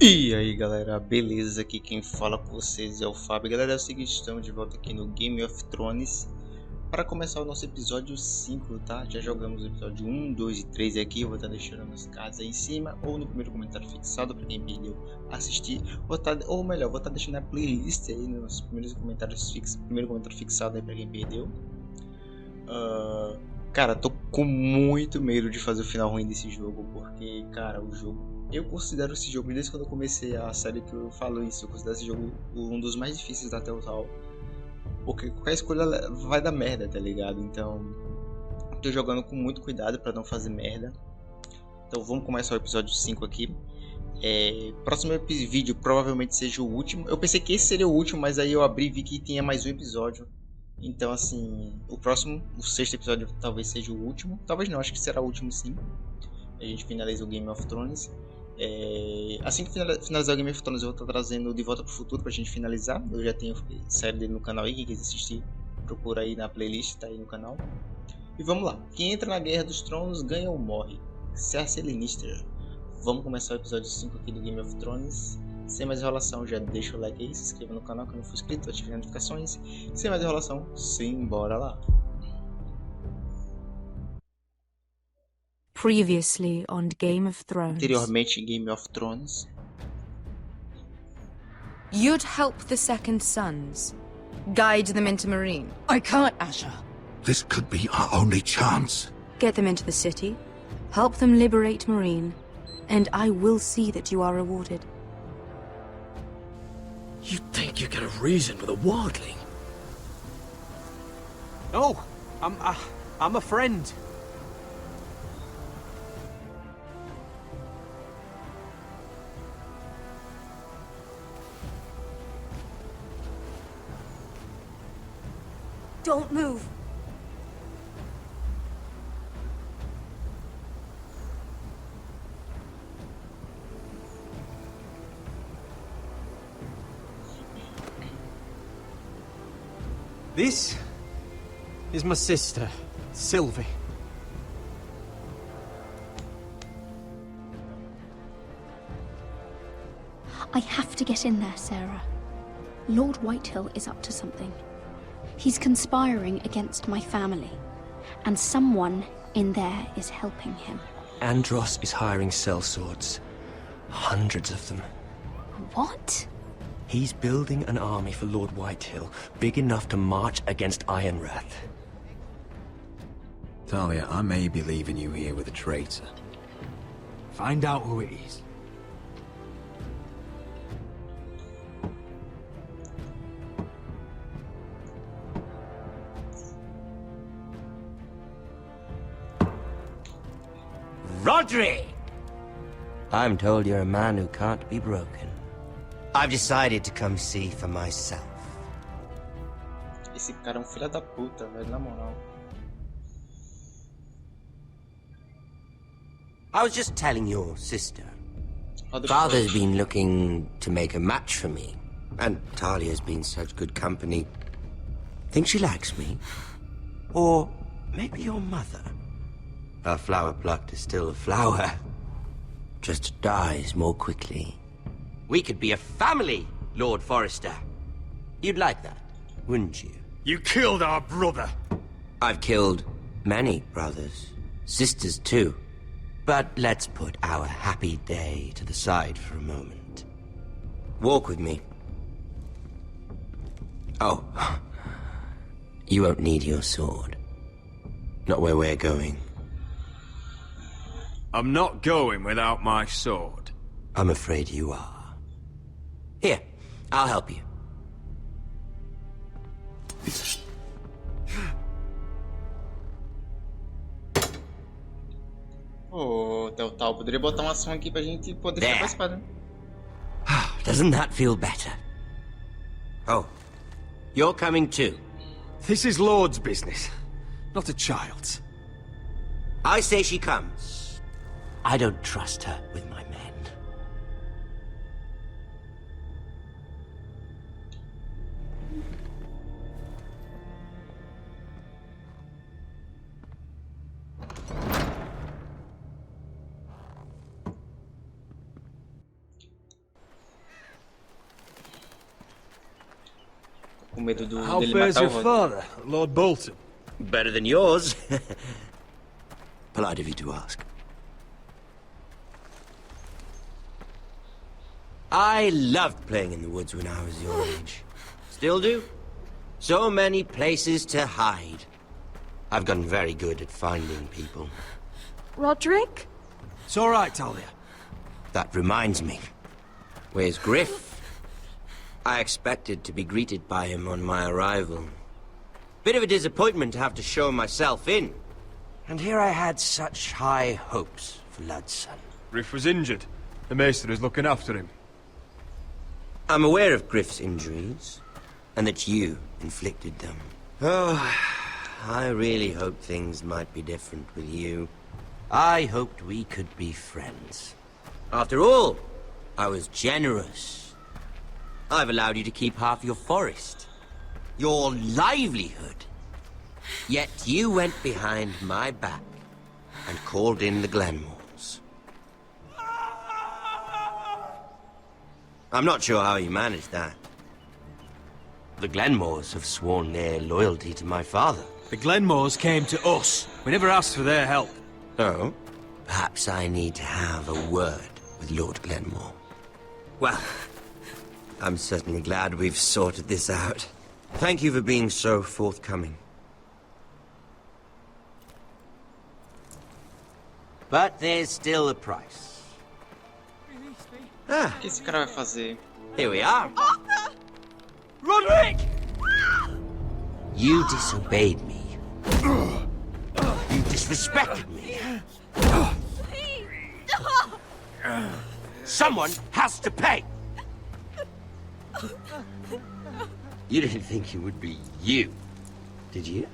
E aí galera, beleza? Aqui quem fala com vocês é o Fábio. Galera, é o seguinte, estamos de volta aqui no Game of Thrones para começar o nosso episódio 5, tá? Já jogamos o episódio 1, 2 e 3 aqui. Eu vou estar deixando nos cards aí em cima ou no primeiro comentário fixado para quem perdeu assistir. Ou melhor, vou estar deixando a playlist aí nos primeiros comentários primeiro comentário fixado aí para quem perdeu. Cara, tô com muito medo de fazer o final ruim desse jogo, porque, cara, o jogo... Eu considero esse jogo, desde quando eu comecei a série que eu falo isso, eu considero esse jogo um dos mais difíceis da Telltale. Porque qualquer escolha vai dar merda, tá ligado? Então, tô jogando com muito cuidado pra não fazer merda. Então vamos começar o episódio 5 aqui. Próximo vídeo provavelmente seja o último. Eu pensei que esse seria o último, mas aí eu abri e vi que tinha mais um episódio. Então assim, o próximo, o sexto episódio talvez seja o último. Talvez não, acho que será o último sim. A gente finaliza o Game of Thrones. Assim que finalizar o Game of Thrones, eu vou estar trazendo De Volta para o Futuro pra gente finalizar. Eu já tenho série dele no canal aí, quem quiser assistir, procura aí na playlist, tá aí no canal. E vamos lá, quem entra na Guerra dos Tronos ganha ou morre. Cersei Lannister. Vamos começar o episódio 5 aqui do Game of Thrones. Sem mais enrolação, já deixa o like aí, se inscreva no canal que não for inscrito, ative as notificações. Sem mais enrolação, simbora lá. Previously on Game of Thrones. Anteriormente em Game of Thrones. You'd help the Second Sons. Guide them into Marine. I can't, Asher. This could be our only chance. Get them into the city. Help them liberate Marine. And I will see that you are rewarded. You think you can reason with a wardling? No, I'm a friend. Don't move. This is my sister, Sylvie. I have to get in there, Sarah. Lord Whitehill is up to something. He's conspiring against my family, and someone in there is helping him. Andros is hiring sellswords. Hundreds of them. What? He's building an army for Lord Whitehill, big enough to march against Ironrath. Talia, I may be leaving you here with a traitor. Find out who it is. Rodri! I'm told you're a man who can't be broken. I've decided to come see for myself. Esse cara é um filho da puta, velho, na moral. I was just telling your sister. Father's been looking to make a match for me. And Talia's been such good company. Think she likes me? Or maybe your mother? A flower plucked is still a flower. Just dies more quickly. We could be a family, Lord Forrester. You'd like that, wouldn't you? You killed our brother! I've killed many brothers, sisters too. But let's put our happy day to the side for a moment. Walk with me. Oh, you won't need your sword. Not where we're going. I'm not going without my sword. I'm afraid you are. Here, I'll help you. Telltale, poderia botar uma ação aqui pra gente poder ficar com a espada, né? Doesn't that feel better? Oh, you're coming too. This is Lord's business, not a child's. I say she comes. I don't trust her with my men. Com medo How dele fares matar o your Roderick. father, Lord Bolton? Better than yours. Polite of you to ask. I loved playing in the woods when I was your age. Still do. So many places to hide. I've gotten very good at finding people. Roderick? It's all right, Talia. That reminds me. Where's Griff? I expected to be greeted by him on my arrival. Bit of a disappointment to have to show myself in. And here I had such high hopes for Ludson. Griff was injured. The maester is looking after him. I'm aware of Griff's injuries, and that you inflicted them. Oh, I really hoped things might be different with you. I hoped we could be friends. After all, I was generous. I've allowed you to keep half your forest. Your livelihood. Yet you went behind my back and called in the Glenmores. I'm not sure how you managed that. The Glenmores have sworn their loyalty to my father. The Glenmores came to us. We never asked for their help. Oh? Perhaps I need to have a word with Lord Glenmore. Well, I'm certainly glad we've sorted this out. Thank you for being so forthcoming. But there's still a price. O que esse cara vai fazer? Here we are. Arthur! Roderick! You disobeyed me. You disrespected me. Please! Someone has to pay! You didn't think it would be you, did you?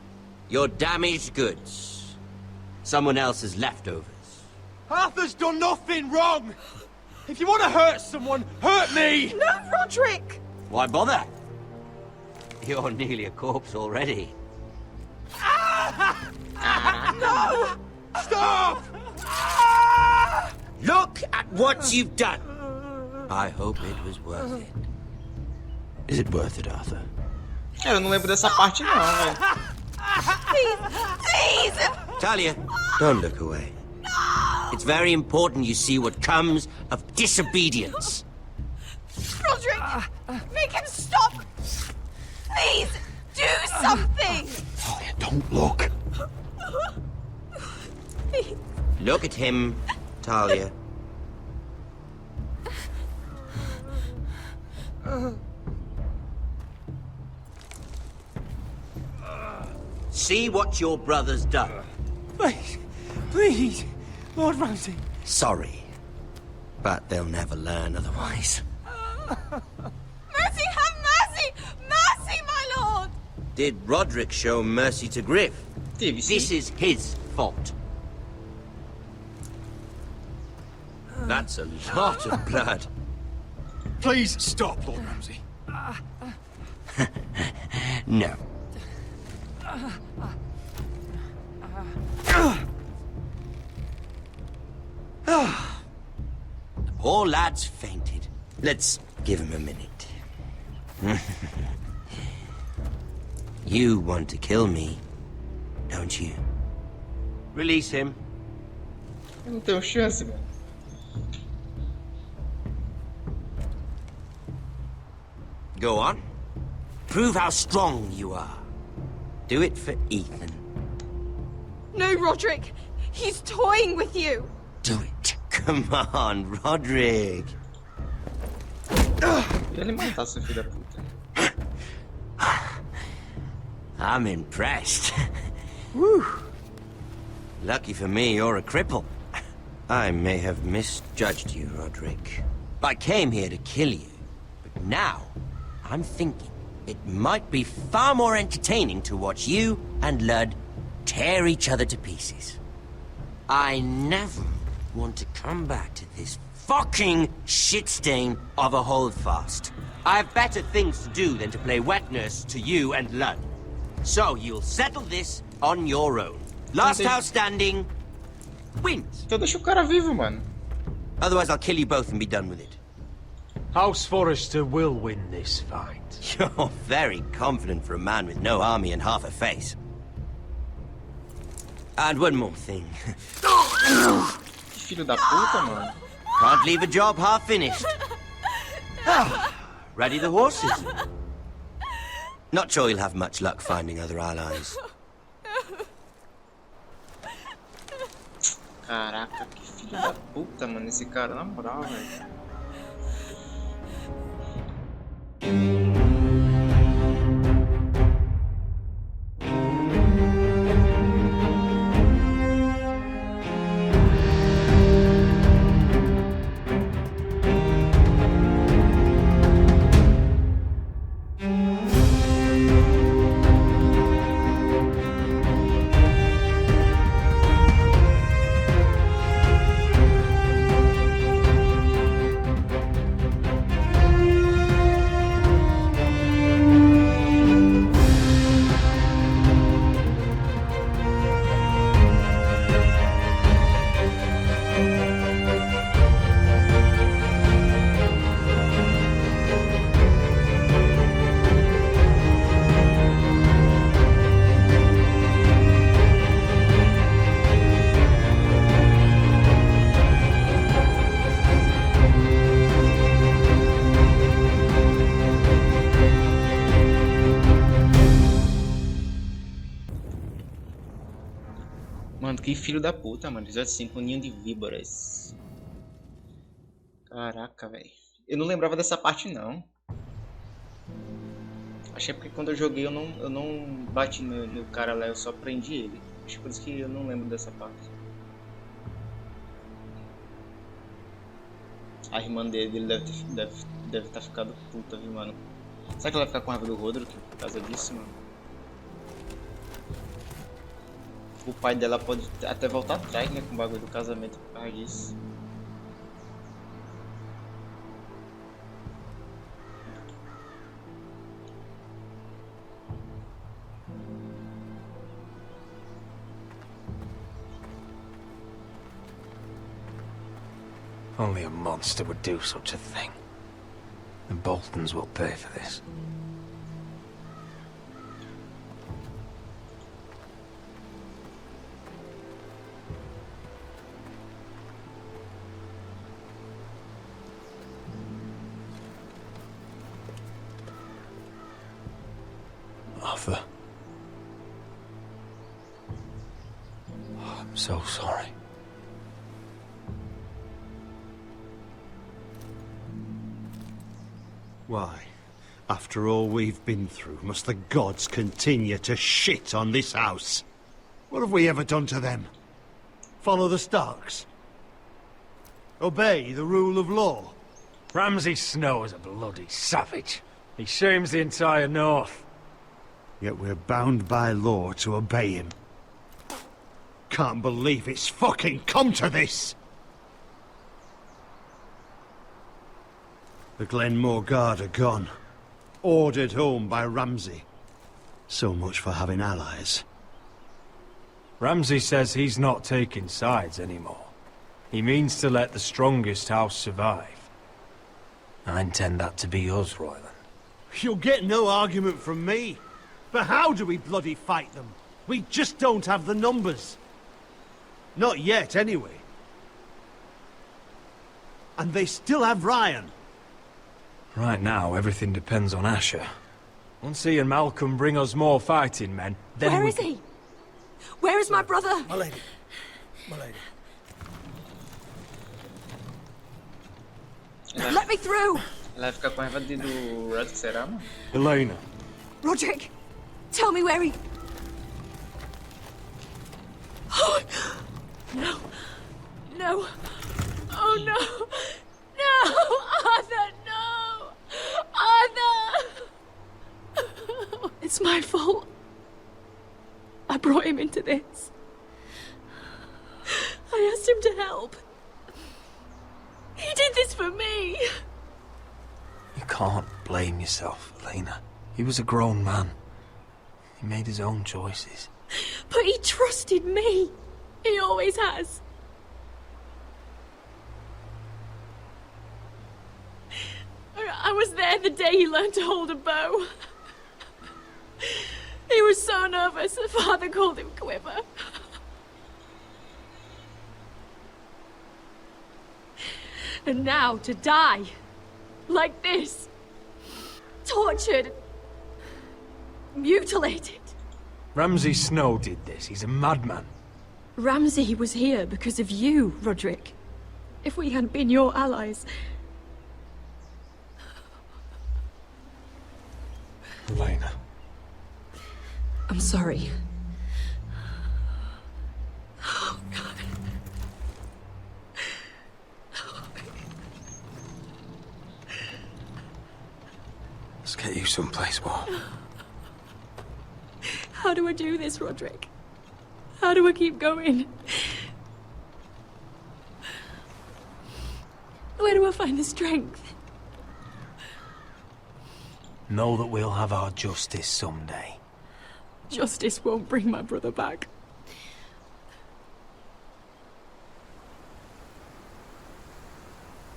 Your damaged goods. Someone else's leftovers. Arthur's done nothing wrong! If you want to hurt someone, hurt me! No, Roderick! Why bother? You're nearly a corpse already. No! Stop! Look at what you've done! I hope it was worth it. Is it worth it, Arthur? Cara, eu não lembro dessa parte não, velho. Please! Talia, don't look away. It's very important you see what comes of disobedience. Roderick! Make him stop! Please! Do something! Talia, don't look. Please. Look at him, Talia. See what your brother's done. Please, please, Lord Ramsay. Sorry, but they'll never learn otherwise. Mercy, have mercy! Mercy, my lord! Did Roderick show mercy to Griff? Teve sim. This is his fault. That's a lot of blood. Please stop, Lord Ramsay. No. The poor lad's fainted. Let's give him a minute. You want to kill me, don't you? Release him. Eu não tenho chance, mano. Go on. Prove how strong you are. Do it for Ethan. No, Roderick! He's toying with you! Do it. Come on, Roderick. Ele matar seu filho da puta. I'm impressed. Woo. Lucky for me, you're a cripple. I may have misjudged you, Roderick. I came here to kill you, but now I'm thinking it might be far more entertaining to watch you and Lud tear each other to pieces. I never want to come back to this fucking shit stain of a holdfast. I have better things to do than to play wet nurse to you and Lud. So you'll settle this on your own. Last house standing wins. Então deixa o cara vivo, mano. Otherwise I'll kill you both and be done with it. House Forrester will win this fight. You're very confident for a man with no army and half a face. And one more thing. Filho da puta, mano. Can't leave a job half finished. Ready the horses? Not sure you'll have much luck finding other allies. Caraca, que filho da puta, mano, esse cara, na moral, velho. Mano, que filho da puta, mano. Episódio 5, um ninho de víboras. Caraca, velho. Eu não lembrava dessa parte, não. Achei porque quando eu joguei eu não bati no cara lá, eu só prendi ele. Acho por isso que eu não lembro dessa parte. A irmã dele deve estar ficando puta, viu, mano. Será que ela vai ficar com raiva do Roderick por causa disso, mano? O pai dela pode até voltar atrás, né, com o bagulho do casamento por causa disso. Only a monster would do such a thing. The Boltons will pay for this. Arthur. Oh, I'm so sorry. Why, after all we've been through, must the gods continue to shit on this house? What have we ever done to them? Follow the Starks? Obey the rule of law? Ramsay Snow is a bloody savage. He shames the entire North. Yet we're bound by law to obey him. Can't believe it's fucking come to this! The Glenmore Guard are gone. Ordered home by Ramsay. So much for having allies. Ramsay says he's not taking sides anymore. He means to let the strongest house survive. I intend that to be us, Royland. You'll get no argument from me. But how do we bloody fight them? We just don't have the numbers. Not yet, anyway. And they still have Ryan. Right now, everything depends on Asher. Once he and Malcolm bring us more fighting men, then Where is he? Where is my brother? My lady. My lady. Let me through! Ela vai ficar com raiva do Roderick, será, mano? Elena. Roderick, tell me where he... Oh, no. No. Oh, no. No! Arthur, no! Arthur! It's my fault. I brought him into this. I asked him to help. He did this for me. You can't blame yourself, Elena. He was a grown man. He made his own choices. But he trusted me. He always has. I was there the day he learned to hold a bow. He was so nervous, the father called him Quiver. And now to die. Like this. Tortured. Mutilated. Ramsay Snow did this. He's a madman. Ramsay was here because of you, Roderick. If we hadn't been your allies... Elena. I'm sorry. Oh, God. Let's get you someplace warm. How do I do this, Roderick? How do I keep going? Where do I find the strength? Know that we'll have our justice someday. Justice won't bring my brother back.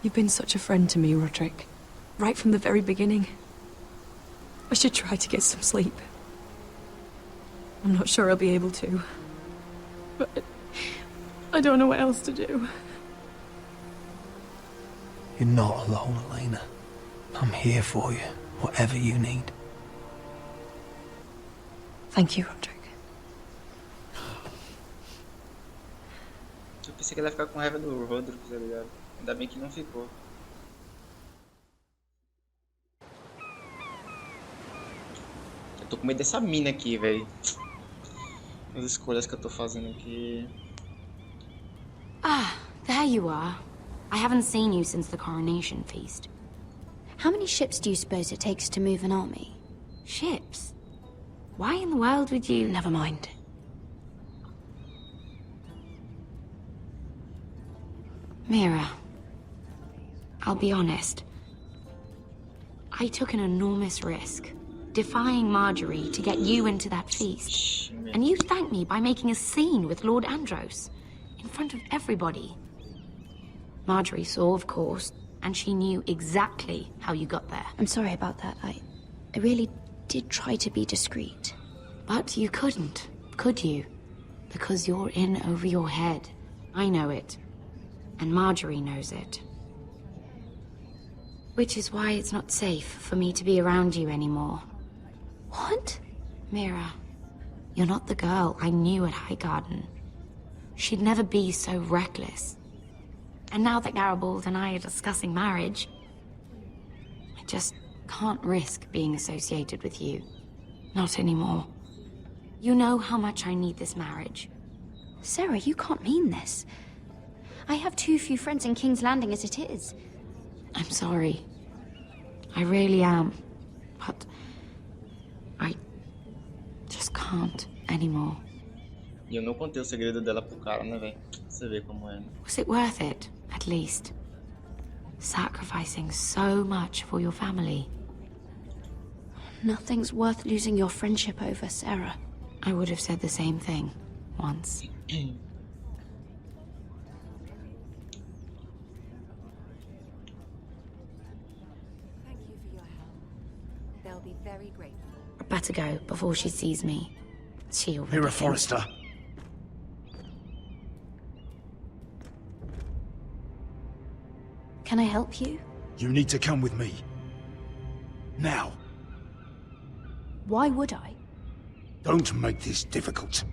You've been such a friend to me, Roderick. Right from the very beginning. I should try to get some sleep. I'm not sure I'll be able to. But I don't know what else to do. You're not alone, Elena. I'm here for you, whatever you need. Thank you, Roderick. Eu pensei que ela ia ficar com raiva do Roderick, tá ligado? Ainda bem que não ficou. Eu tô com medo dessa mina aqui, velho. As escolhas que eu tô fazendo aqui. Ah, there you are. I haven't seen you since the coronation feast. How many ships do you suppose it takes to move an army? Ships? Why in the world would you... Never mind. Mira, I'll be honest. I took an enormous risk, defying Marjorie to get you into that feast. And you thanked me by making a scene with Lord Andros, in front of everybody. Marjorie saw, of course, and she knew exactly how you got there. I'm sorry about that. I really did try to be discreet. But you couldn't, could you? Because you're in over your head. I know it. And Marjorie knows it. Which is why it's not safe for me to be around you anymore. What? Mira, you're not the girl I knew at Highgarden. She'd never be so reckless. And now that Garibald and I are discussing marriage, I just can't risk being associated with you. Not anymore. You know how much I need this marriage. Sarah, you can't mean this. I have too few friends in King's Landing as it is. I'm sorry. I really am. But I just can't anymore. E eu não contei o segredo dela pro cara, né, velho? Você vê como é. Was it worth it, at least? Sacrificing so much for your family. Nothing's worth losing your friendship over, Sarah. I would have said the same thing once. Thank you for your help. They'll be very grateful. I'd better go before she sees me. She already Mira thinks- Forrester. Can I help you? You need to come with me. Now. Why would I? Don't make this difficult.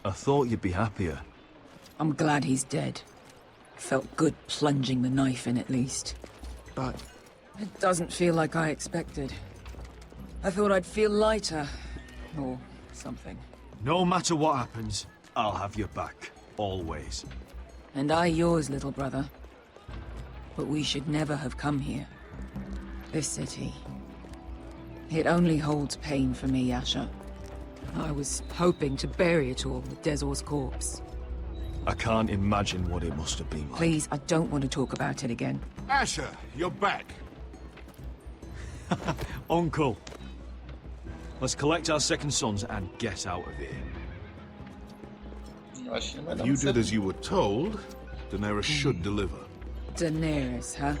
I thought you'd be happier. I'm glad he's dead. Felt good plunging the knife in at least. But it doesn't feel like I expected. I thought I'd feel lighter. Or something. No matter what happens, I'll have your back. Always. And I yours, little brother. But we should never have come here. This city. It only holds pain for me, Asher. I was hoping to bury it all with Dezor's corpse. I can't imagine what it must have been like. Please, I don't want to talk about it again. Asher, you're back. Uncle. Let's collect our second sons and get out of here. If you did as you were told, Daenerys should deliver. Daenerys, huh?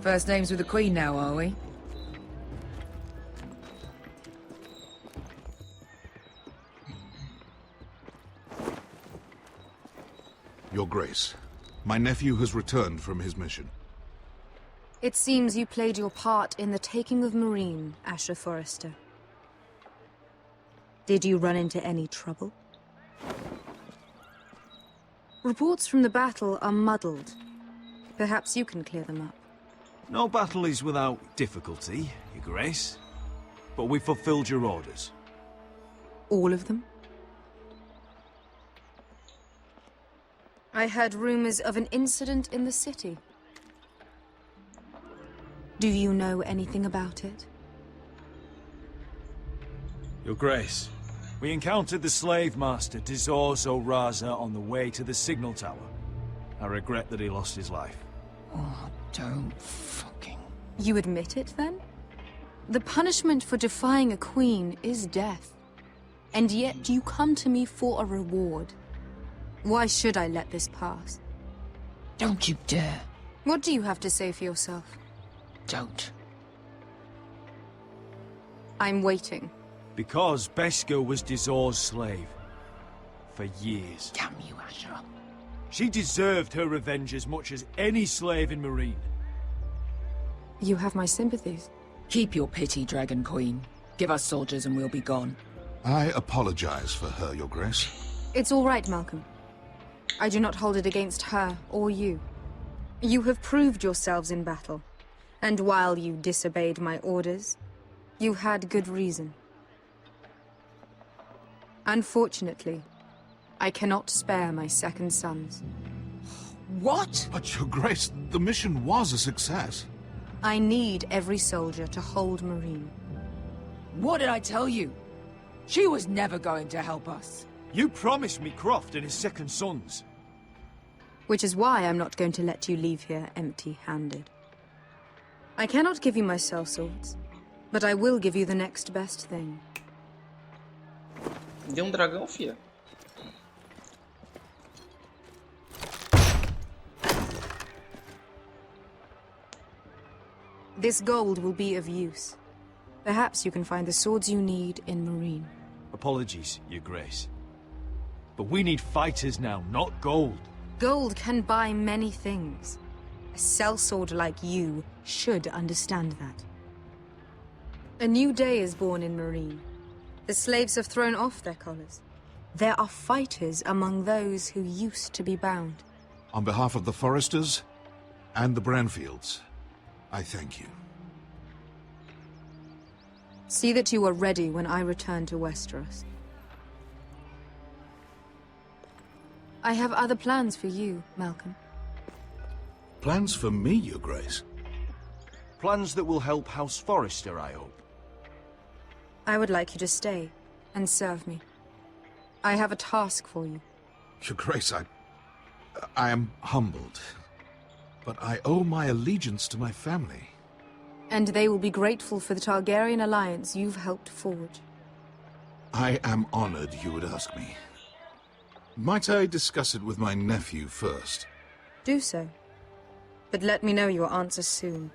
First names with the Queen now, are we? Your Grace, my nephew has returned from his mission. It seems you played your part in the taking of Marine, Asher Forrester. Did you run into any trouble? Reports from the battle are muddled. Perhaps you can clear them up. No battle is without difficulty, Your Grace. But we fulfilled your orders. All of them? I heard rumors of an incident in the city. Do you know anything about it? Your Grace, we encountered the slave master Dizor Zoraza on the way to the signal tower. I regret that he lost his life. Oh, don't fucking... You admit it, then? The punishment for defying a queen is death. And yet you come to me for a reward. Why should I let this pass? Don't you dare. What do you have to say for yourself? Don't. I'm waiting. Because Beskha was Dizor's slave. For years. Damn you, Asher. She deserved her revenge as much as any slave in Marine. You have my sympathies. Keep your pity, Dragon Queen. Give us soldiers and we'll be gone. I apologize for her, Your Grace. It's all right, Malcolm. I do not hold it against her or you. You have proved yourselves in battle. And while you disobeyed my orders, you had good reason. Unfortunately, I cannot spare my second sons. What? But Your Grace, the mission was a success. I need every soldier to hold Marine. What did I tell you? She was never going to help us. You promised me Croft and his second sons. Which is why I'm not going to let you leave here empty-handed. I cannot give you my sellswords, but I will give you the next best thing. Deu dragão, fia. This gold will be of use. Perhaps you can find the swords you need in Marine. Apologies, Your Grace. But we need fighters now, not gold. Gold can buy many things. A sellsword like you should understand that. A new day is born in Marine. The slaves have thrown off their collars. There are fighters among those who used to be bound. On behalf of the Forresters and the Branfields, I thank you. See that you are ready when I return to Westeros. I have other plans for you, Malcolm. Plans for me, Your Grace? Plans that will help House Forrester, I hope. I would like you to stay and serve me. I have a task for you. Your Grace, I am humbled. But I owe my allegiance to my family. And they will be grateful for the Targaryen alliance you've helped forge. I am honored you would ask me. Might I discuss it with my nephew first? Do so. But let me know your answer soon.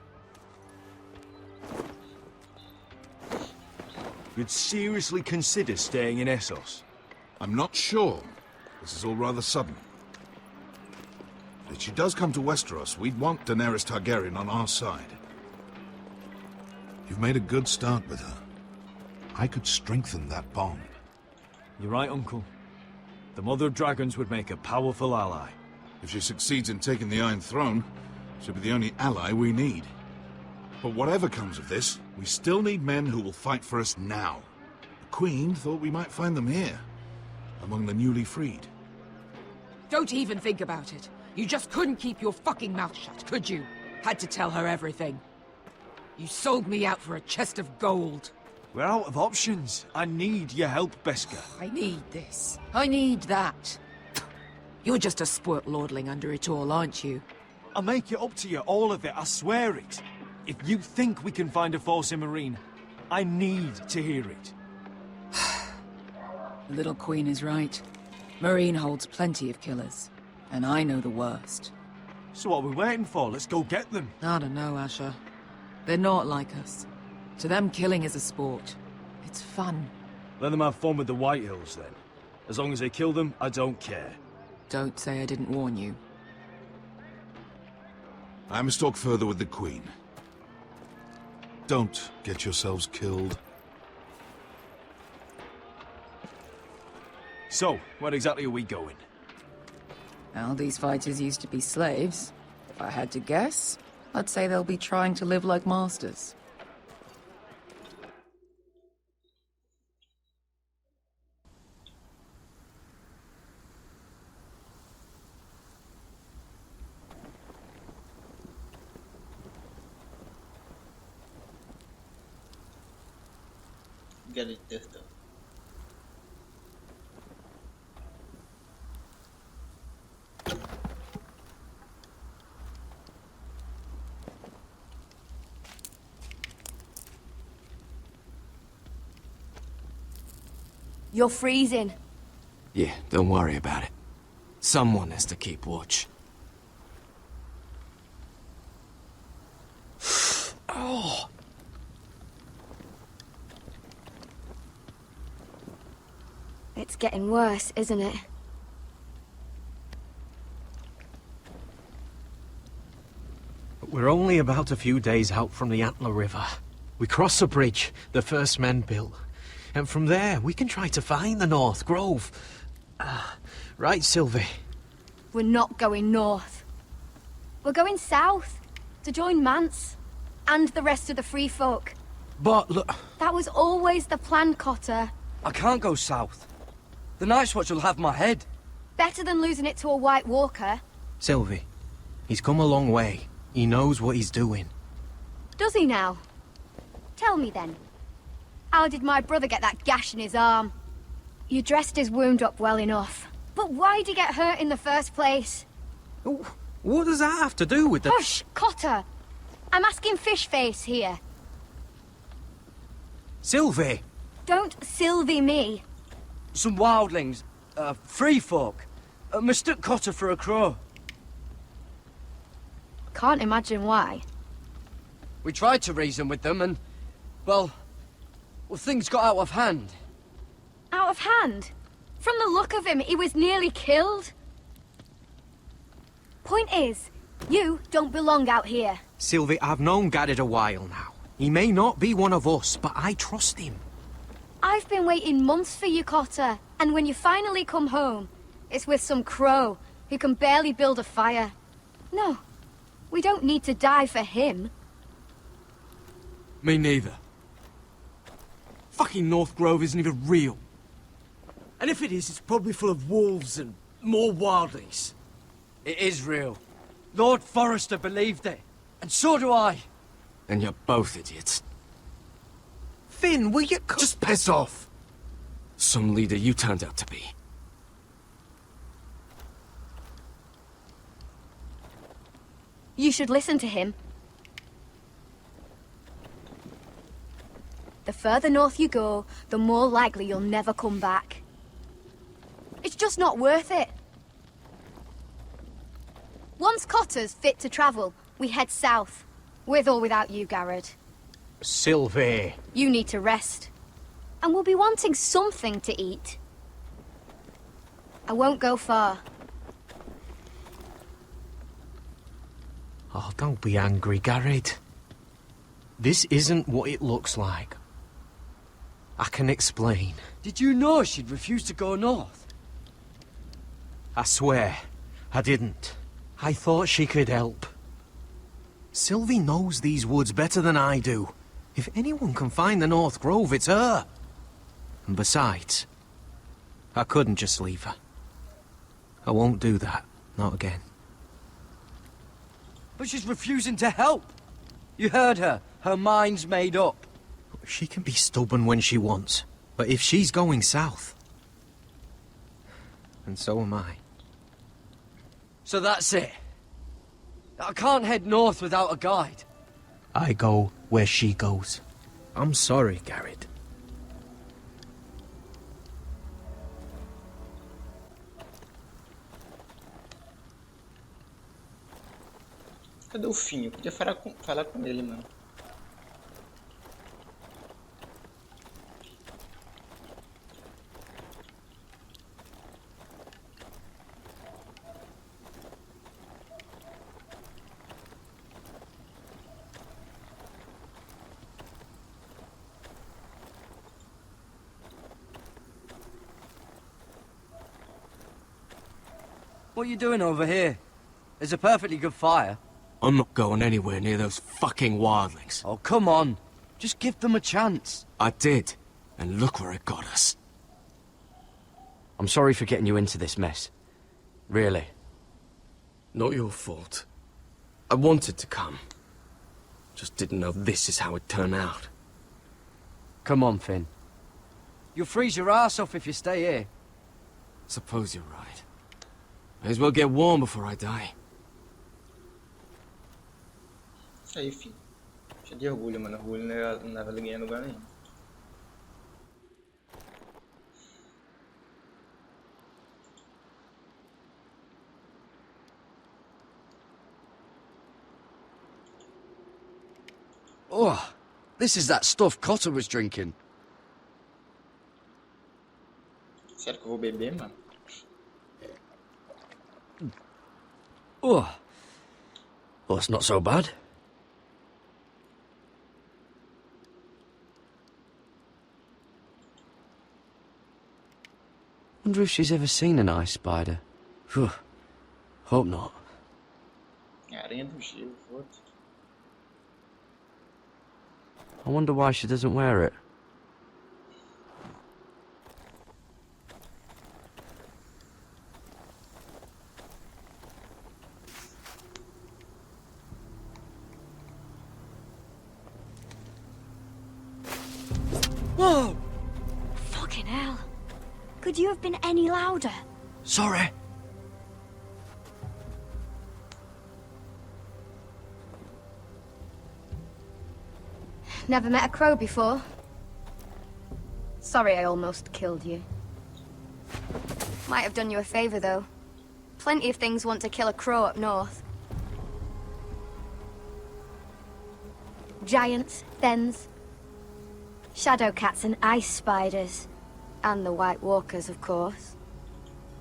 You'd seriously consider staying in Essos? I'm not sure. This is all rather sudden. But if she does come to Westeros, we'd want Daenerys Targaryen on our side. You've made a good start with her. I could strengthen that bond. You're right, Uncle. The Mother of Dragons would make a powerful ally. If she succeeds in taking the Iron Throne, she'll be the only ally we need. But whatever comes of this, we still need men who will fight for us now. The Queen thought we might find them here, among the newly freed. Don't even think about it. You just couldn't keep your fucking mouth shut, could you? Had to tell her everything. You sold me out for a chest of gold. We're out of options. I need your help, Beskha. I need this. I need that. You're just a spoilt lordling under it all, aren't you? I'll make it up to you, all of it, I swear it. If you think we can find a force in Marine, I need to hear it. The little queen is right. Marine holds plenty of killers, and I know the worst. So what are we waiting for? Let's go get them. I don't know, Asher. They're not like us. To them, killing is a sport. It's fun. Let them have fun with the White Hills, then. As long as they kill them, I don't care. Don't say I didn't warn you. I must talk further with the Queen. Don't get yourselves killed. So, where exactly are we going? Well, these fighters used to be slaves. If I had to guess, I'd say they'll be trying to live like masters. Get it, Telltale. You're freezing. Yeah, don't worry about it. Someone has to keep watch. Oh! It's getting worse, isn't it? We're only about a few days out from the Antler River. We cross a bridge the first men built. And from there, we can try to find the North Grove. Right, Sylvie? We're not going north. We're going south, to join Mance, and the rest of the Free Folk. But look... That was always the plan, Cotter. I can't go south. The Night's Watch will have my head. Better than losing it to a White Walker. Sylvie, he's come a long way. He knows what he's doing. Does he now? Tell me then. How did my brother get that gash in his arm? You dressed his wound up well enough. But why'd he get hurt in the first place? What does that have to do with the... Hush, Cotter! I'm asking Fishface here. Sylvie! Don't Sylvie me. Some wildlings, free folk, mistook Cotter for a crow. Can't imagine why. We tried to reason with them and, well, things got out of hand. Out of hand? From the look of him, he was nearly killed. Point is, you don't belong out here. Sylvie, I've known Garrett a while now. He may not be one of us, but I trust him. I've been waiting months for you, Cotter. And when you finally come home, it's with some crow who can barely build a fire. No, we don't need to die for him. Me neither. Fucking North Grove isn't even real. And if it is, it's probably full of wolves and more wildlings. It is real. Lord Forrester believed it. And so do I. And you're both idiots. Finn, will you... Just piss off. Some leader you turned out to be. You should listen to him. The further north you go, the more likely you'll never come back. It's just not worth it. Once Cotter's fit to travel, we head south. With or without you, Garrett. Sylvie. You need to rest. And we'll be wanting something to eat. I won't go far. Oh, don't be angry, Garrett. This isn't what it looks like. I can explain. Did you know she'd refuse to go north? I swear, I didn't. I thought she could help. Sylvie knows these woods better than I do. If anyone can find the North Grove, it's her. And besides, I couldn't just leave her. I won't do that. Not again. But she's refusing to help. You heard her. Her mind's made up. She can be stubborn when she wants. But if she's going south... And so am I. So that's it. I can't head north without a guide. I go where she goes. I'm sorry, Garrett. Cadê o Finho? Eu podia falar com ele, mano. What are you doing over here? There's a perfectly good fire. I'm not going anywhere near those fucking wildlings. Oh, come on. Just give them a chance. I did, and look where it got us. I'm sorry for getting you into this mess. Really. Not your fault. I wanted to come. Just didn't know this is how it'd turn out. Come on, Finn. You'll freeze your ass off if you stay here. Suppose you're right. May as well get warm before I die. Isso aí, filho. Cheio de orgulho, mano. Orgulho não leva ninguém a lugar nenhum. Oh, this is that stuff Cotter was drinking. Sério que eu vou beber, mano? Oh. Well, it's not so bad. Wonder if she's ever seen an ice spider. Phew. Hope not. Aranha do gelo, foda-se. I wonder why she doesn't wear it. Whoa! Fucking hell. Could you have been any louder? Sorry. Never met a crow before. Sorry I almost killed you. Might have done you a favor, though. Plenty of things want to kill a crow up north. Giants, thens, shadow cats and ice spiders. And the White Walkers, of course.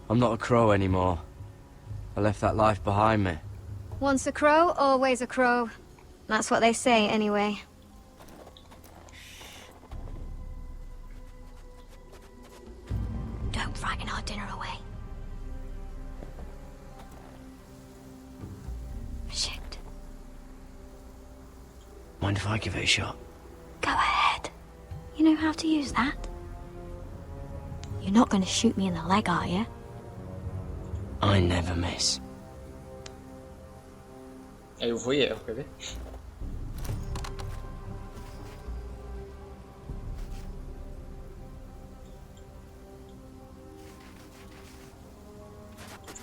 I'm not a crow anymore. I left that life behind me. Once a crow, always a crow. That's what they say, anyway. Don't frighten our dinner away. Shit. Mind if I give it a shot? Go ahead. You know how to use that? You're not going to shoot me in the leg, are you? I never miss. Eu vou e erro, quer ver?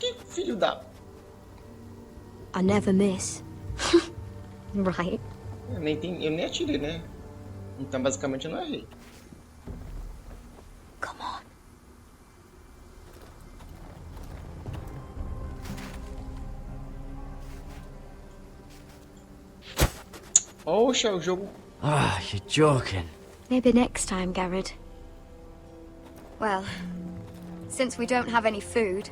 Que filho da... I never miss. Right. Eu nem atirei, né? Então basicamente eu não errei. Come on. Oxa, o jogo... Ah, you're joking. Maybe next time, Garrett. Well, since we don't have any food...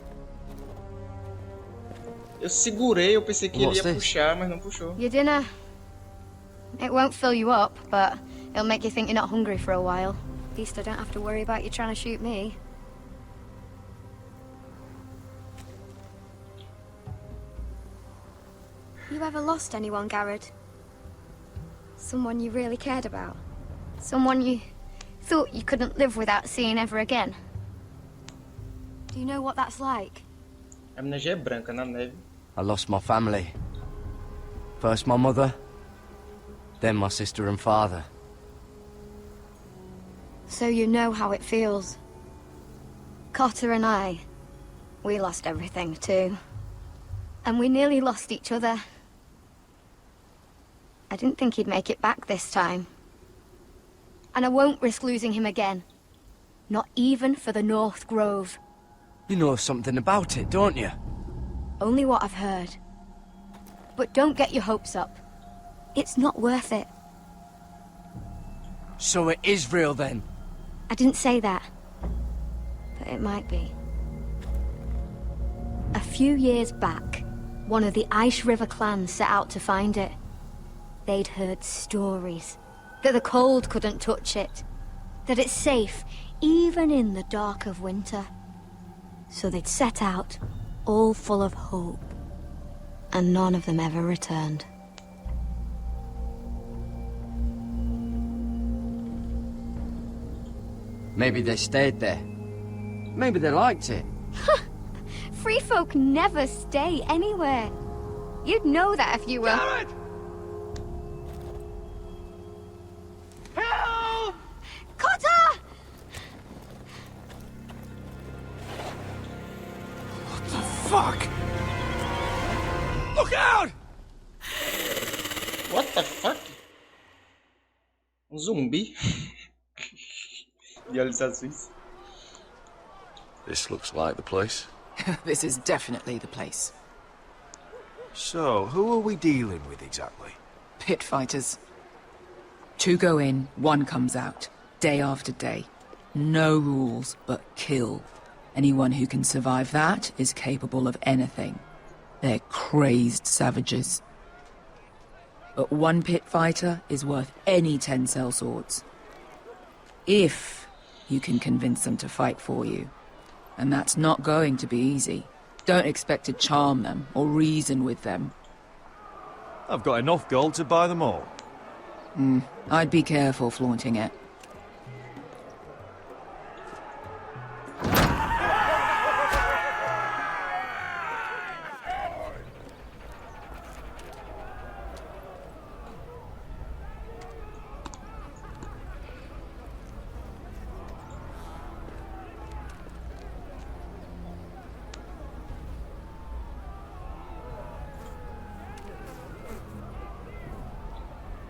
Eu segurei, eu pensei que ele ia puxar, mas não puxou. Your dinner. It won't fill you up, but it'll make you think you're not hungry for a while. At least I don't have to worry about you trying to shoot me. You ever lost anyone, Garrett? Someone you really cared about? Someone you thought you couldn't live without seeing ever again? Do you know what that's like? A menina é branca na neve. I lost my family. First my mother, then my sister and father. So you know how it feels. Cotter and I, we lost everything too. And we nearly lost each other. I didn't think he'd make it back this time. And I won't risk losing him again. Not even for the North Grove. You know something about it, don't you? Only what I've heard. But don't get your hopes up. It's not worth it. So it is real then? I didn't say that. But it might be. A few years back, one of the Ice River clans set out to find it. They'd heard stories. That the cold couldn't touch it. That it's safe, even in the dark of winter. So they'd set out, all full of hope. And none of them ever returned. Maybe they stayed there. Maybe they liked it. Free folk never stay anywhere. You'd know that if you were... Garrett! Help! Cotter! What the fuck? Look out! What the fuck? Zumbi. De olhos azuis. This looks like the place. This is definitely the place. So, who are we dealing with exactly? Pit fighters. 2 go in, 1 comes out. Day after day. No rules, but kill. Anyone who can survive that is capable of anything. They're crazed savages. But 1 pit fighter is worth any 10 sellswords. If you can convince them to fight for you. And that's not going to be easy. Don't expect to charm them or reason with them. I've got enough gold to buy them all. I'd be careful flaunting it.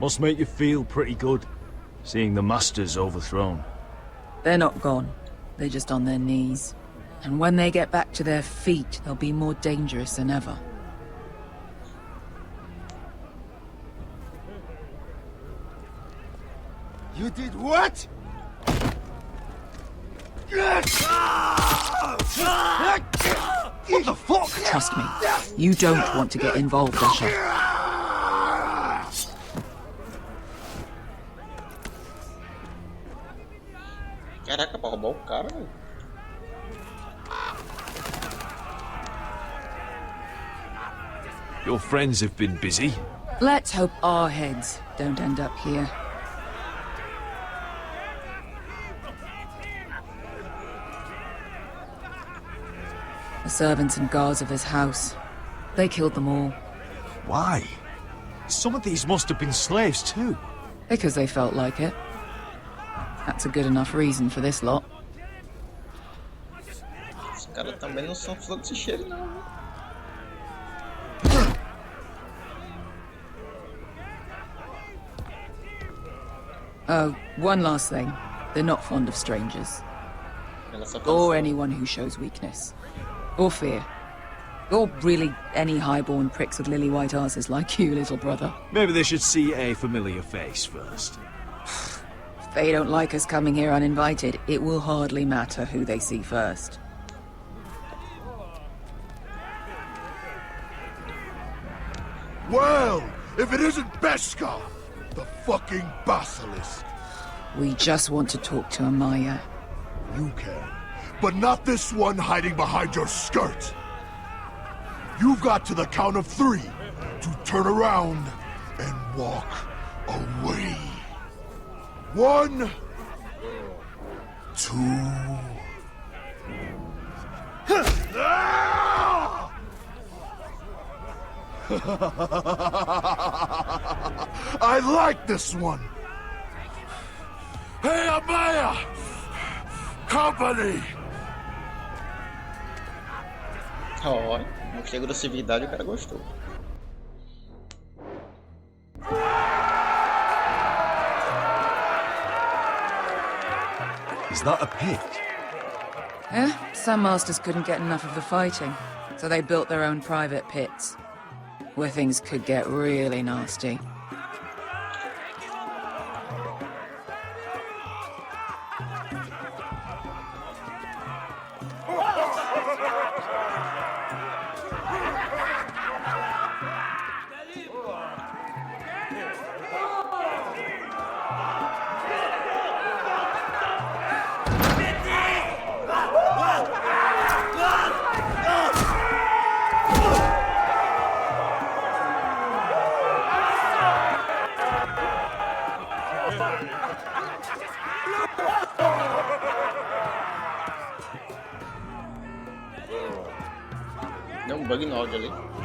Must make you feel pretty good, seeing the Masters overthrown. They're not gone. They're just on their knees. And when they get back to their feet, they'll be more dangerous than ever. You did what? What the fuck? Trust me, you don't want to get involved, Asher. Caraca, pra roubar o cara, velho. Your friends have been busy. Let's hope our heads don't end up here. The servants and guards of this house. They killed them all. Why? Some of these must have been slaves too. Because they felt like it. That's a good enough reason for this lot. Os caras também não são flor de cheiro, não. Oh, one last thing. They're not fond of strangers. Or anyone who shows weakness. Or fear. Or really any highborn pricks with lily-white asses like you, little brother. Maybe they should see a familiar face first. If they don't like us coming here uninvited, it will hardly matter who they see first. Well, if it isn't Beskar, the fucking basilisk. We just want to talk to Amaya. You can, but not this one hiding behind your skirt. You've got to the count of 3 to turn around and walk away. 1, 2. I like this one. Hey, Amaya! Company! Ó, mostrei agressividade e o cara gostou. Is that a pit? Yeah, some masters couldn't get enough of the fighting, so they built their own private pits, where things could get really nasty.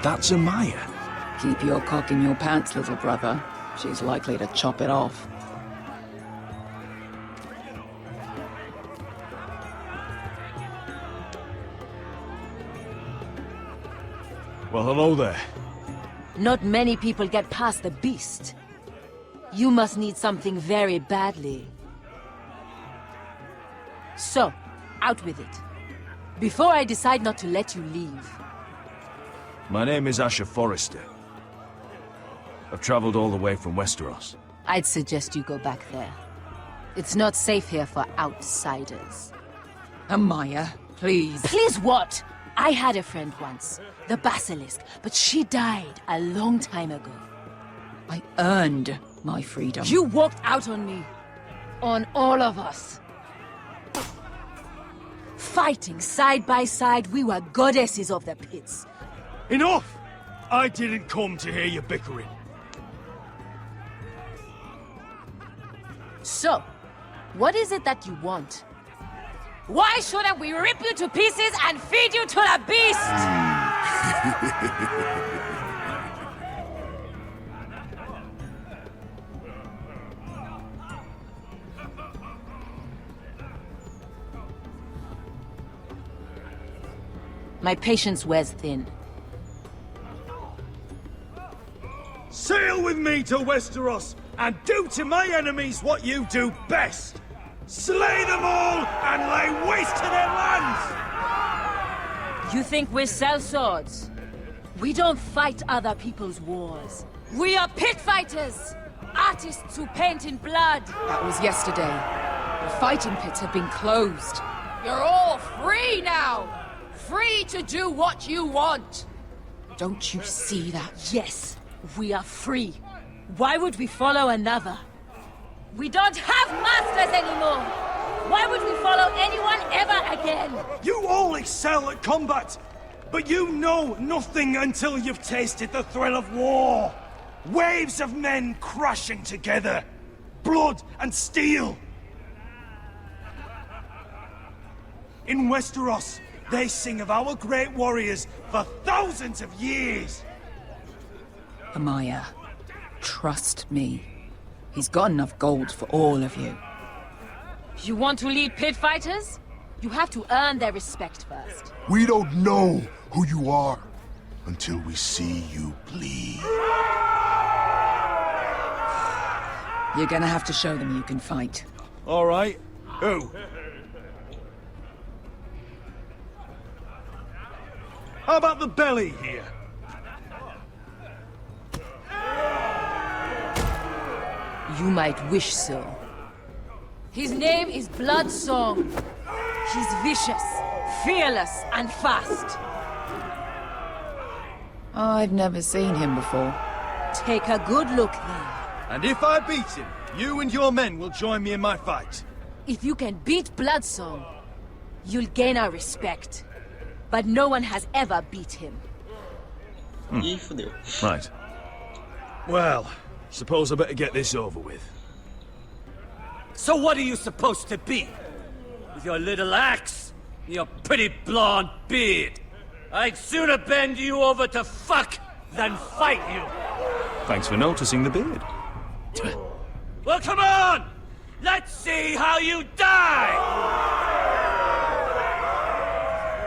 That's Amaya. Keep your cock in your pants, little brother. She's likely to chop it off. Well, hello there. Not many people get past the beast. You must need something very badly. So, out with it. Before I decide not to let you leave. My name is Asher Forrester. I've traveled all the way from Westeros. I'd suggest you go back there. It's not safe here for outsiders. Amaya, please. Please what? I had a friend once, the Basilisk, but she died a long time ago. I earned my freedom. You walked out on me. On all of us. Fighting side by side, we were goddesses of the pits. Enough! I didn't come to hear you bickering. So, what is it that you want? Why shouldn't we rip you to pieces and feed you to the beast? My patience wears thin. Sail with me to Westeros and do to my enemies what you do best. Slay them all and lay waste to their lands! You think we sell swords? We don't fight other people's wars. We are pit fighters! Artists who paint in blood! That was yesterday. The fighting pits have been closed. You're all free now! Free to do what you want! Don't you see that? Yes, we are free. Why would we follow another? We don't have masters anymore! Why would we follow anyone ever again? You all excel at combat, but you know nothing until you've tasted the thrill of war. Waves of men crashing together. Blood and steel. In Westeros, they sing of our great warriors for thousands of years. Amaya, trust me. He's got enough gold for all of you. You want to lead pit fighters? You have to earn their respect first. We don't know who you are until we see you bleed. You're gonna have to show them you can fight. All right. Who? How about the belly here? You might wish so. His name is Bloodsong. He's vicious, fearless, and fast. I've never seen him before. Take a good look then. And if I beat him, you and your men will join me in my fight. If you can beat Bloodsong, you'll gain our respect. But no one has ever beat him. Right. Well, suppose I better get this over with. So what are you supposed to be? With your little axe and your pretty blonde beard? I'd sooner bend you over to fuck than fight you. Thanks for noticing the beard. Well, come on! Let's see how you die!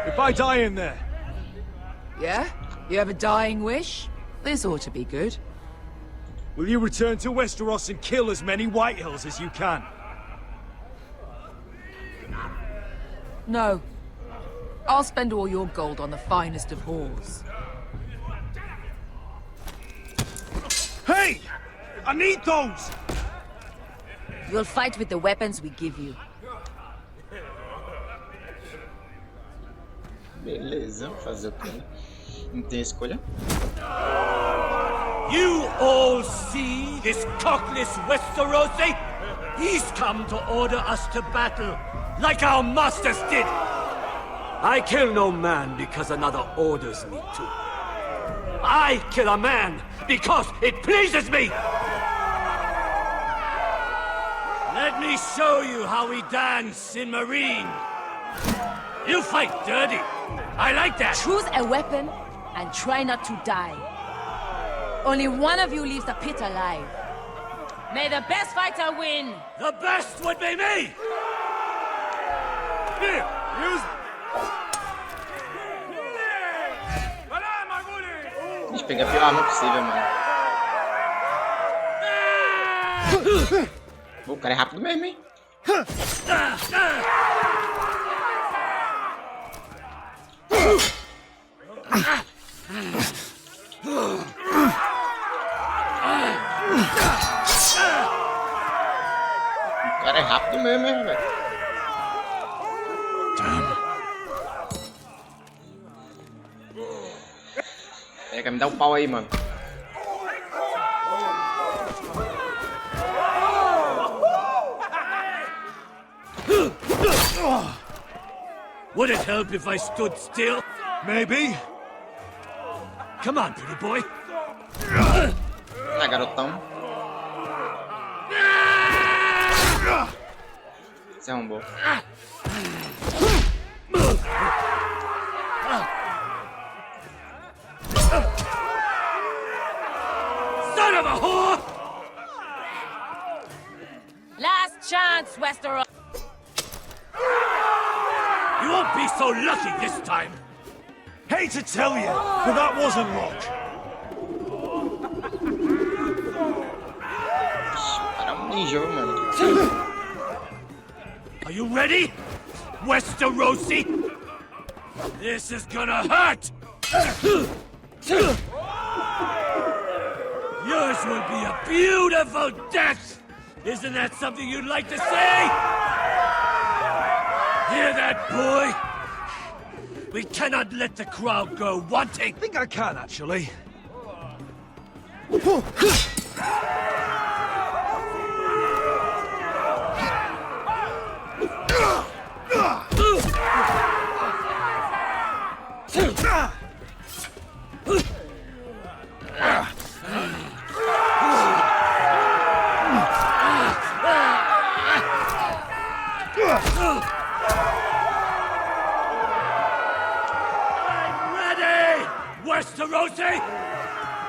If I die in there, Yeah? You have a dying wish? This ought to be good. Will you return to Westeros and kill as many Whitehills as you can? No. I'll spend all your gold on the finest of whores. Hey! I need those! You'll fight with the weapons we give you. Beleza, fazer o quê? Não tem escolha. You all see this cockless Westerosi? He's come to order us to battle, like our masters did. I kill no man because another orders me to. I kill a man because it pleases me. Let me show you how we dance in Marine. You fight dirty. I like that. Choose a weapon and try not to die. Only one of you leaves the pit alive. May the best fighter win. The best would be me. Here, use. Deixa eu pegar a pior arma possível, mano. O cara é rápido mesmo, hein? O cara é rápido mesmo, hein, velho? Pega, me dá um pau aí, mano. Would it help if I stood still? Maybe. Come on, pretty boy. Ah, garotão. Você arrombou. Son of a whore! Last chance, Westeros. You won't be so lucky this time. Hate to tell you, but that wasn't luck. Era um ninja, mano. Are you ready, Westerosi? This is gonna hurt. Yours will be a beautiful death. Isn't that something you'd like to say? Hear that, boy? We cannot let the crowd go wanting. I think I can, actually. Westerosi!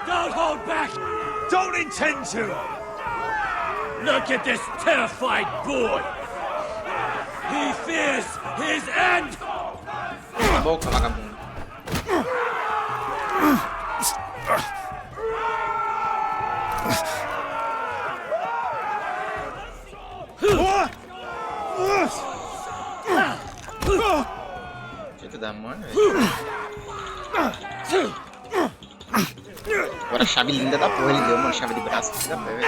Don't hold back! Don't intend to! Look at this terrified boy! He fears his end! Boca, vagabundo. Jeito da mano, agora a chave linda da porra, ele deu uma chave de braço que da velho.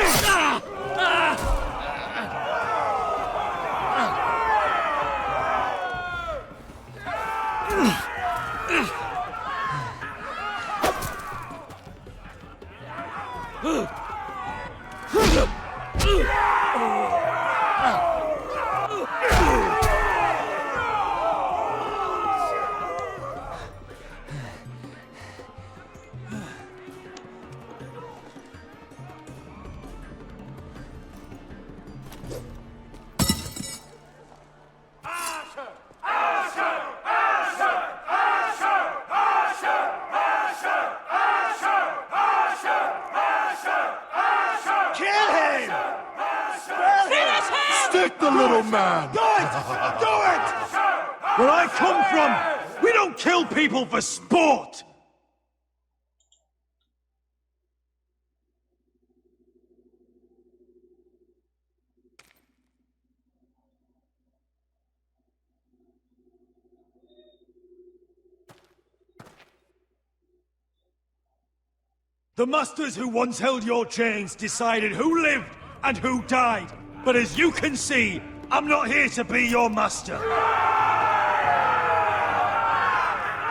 Stick the little man! Do it! Do it! Where I come from, we don't kill people for sport! The masters who once held your chains decided who lived and who died. But as you can see, I'm not here to be your master.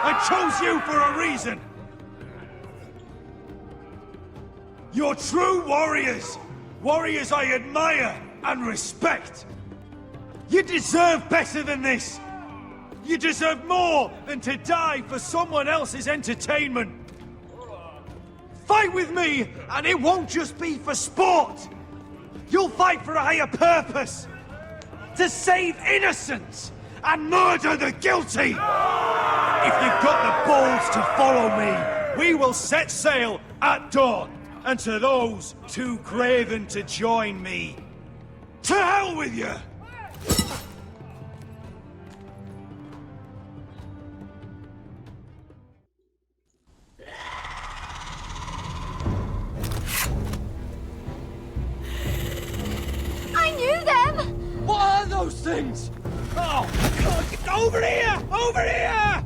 I chose you for a reason. You're true warriors. Warriors I admire and respect. You deserve better than this. You deserve more than to die for someone else's entertainment. Fight with me, and it won't just be for sport. You'll fight for a higher purpose. To save innocents and murder the guilty. If you've got the balls to follow me, we will set sail at dawn. And to those too craven to join me, to hell with you! I knew them! What are those things? Oh, God, get over here! Over here!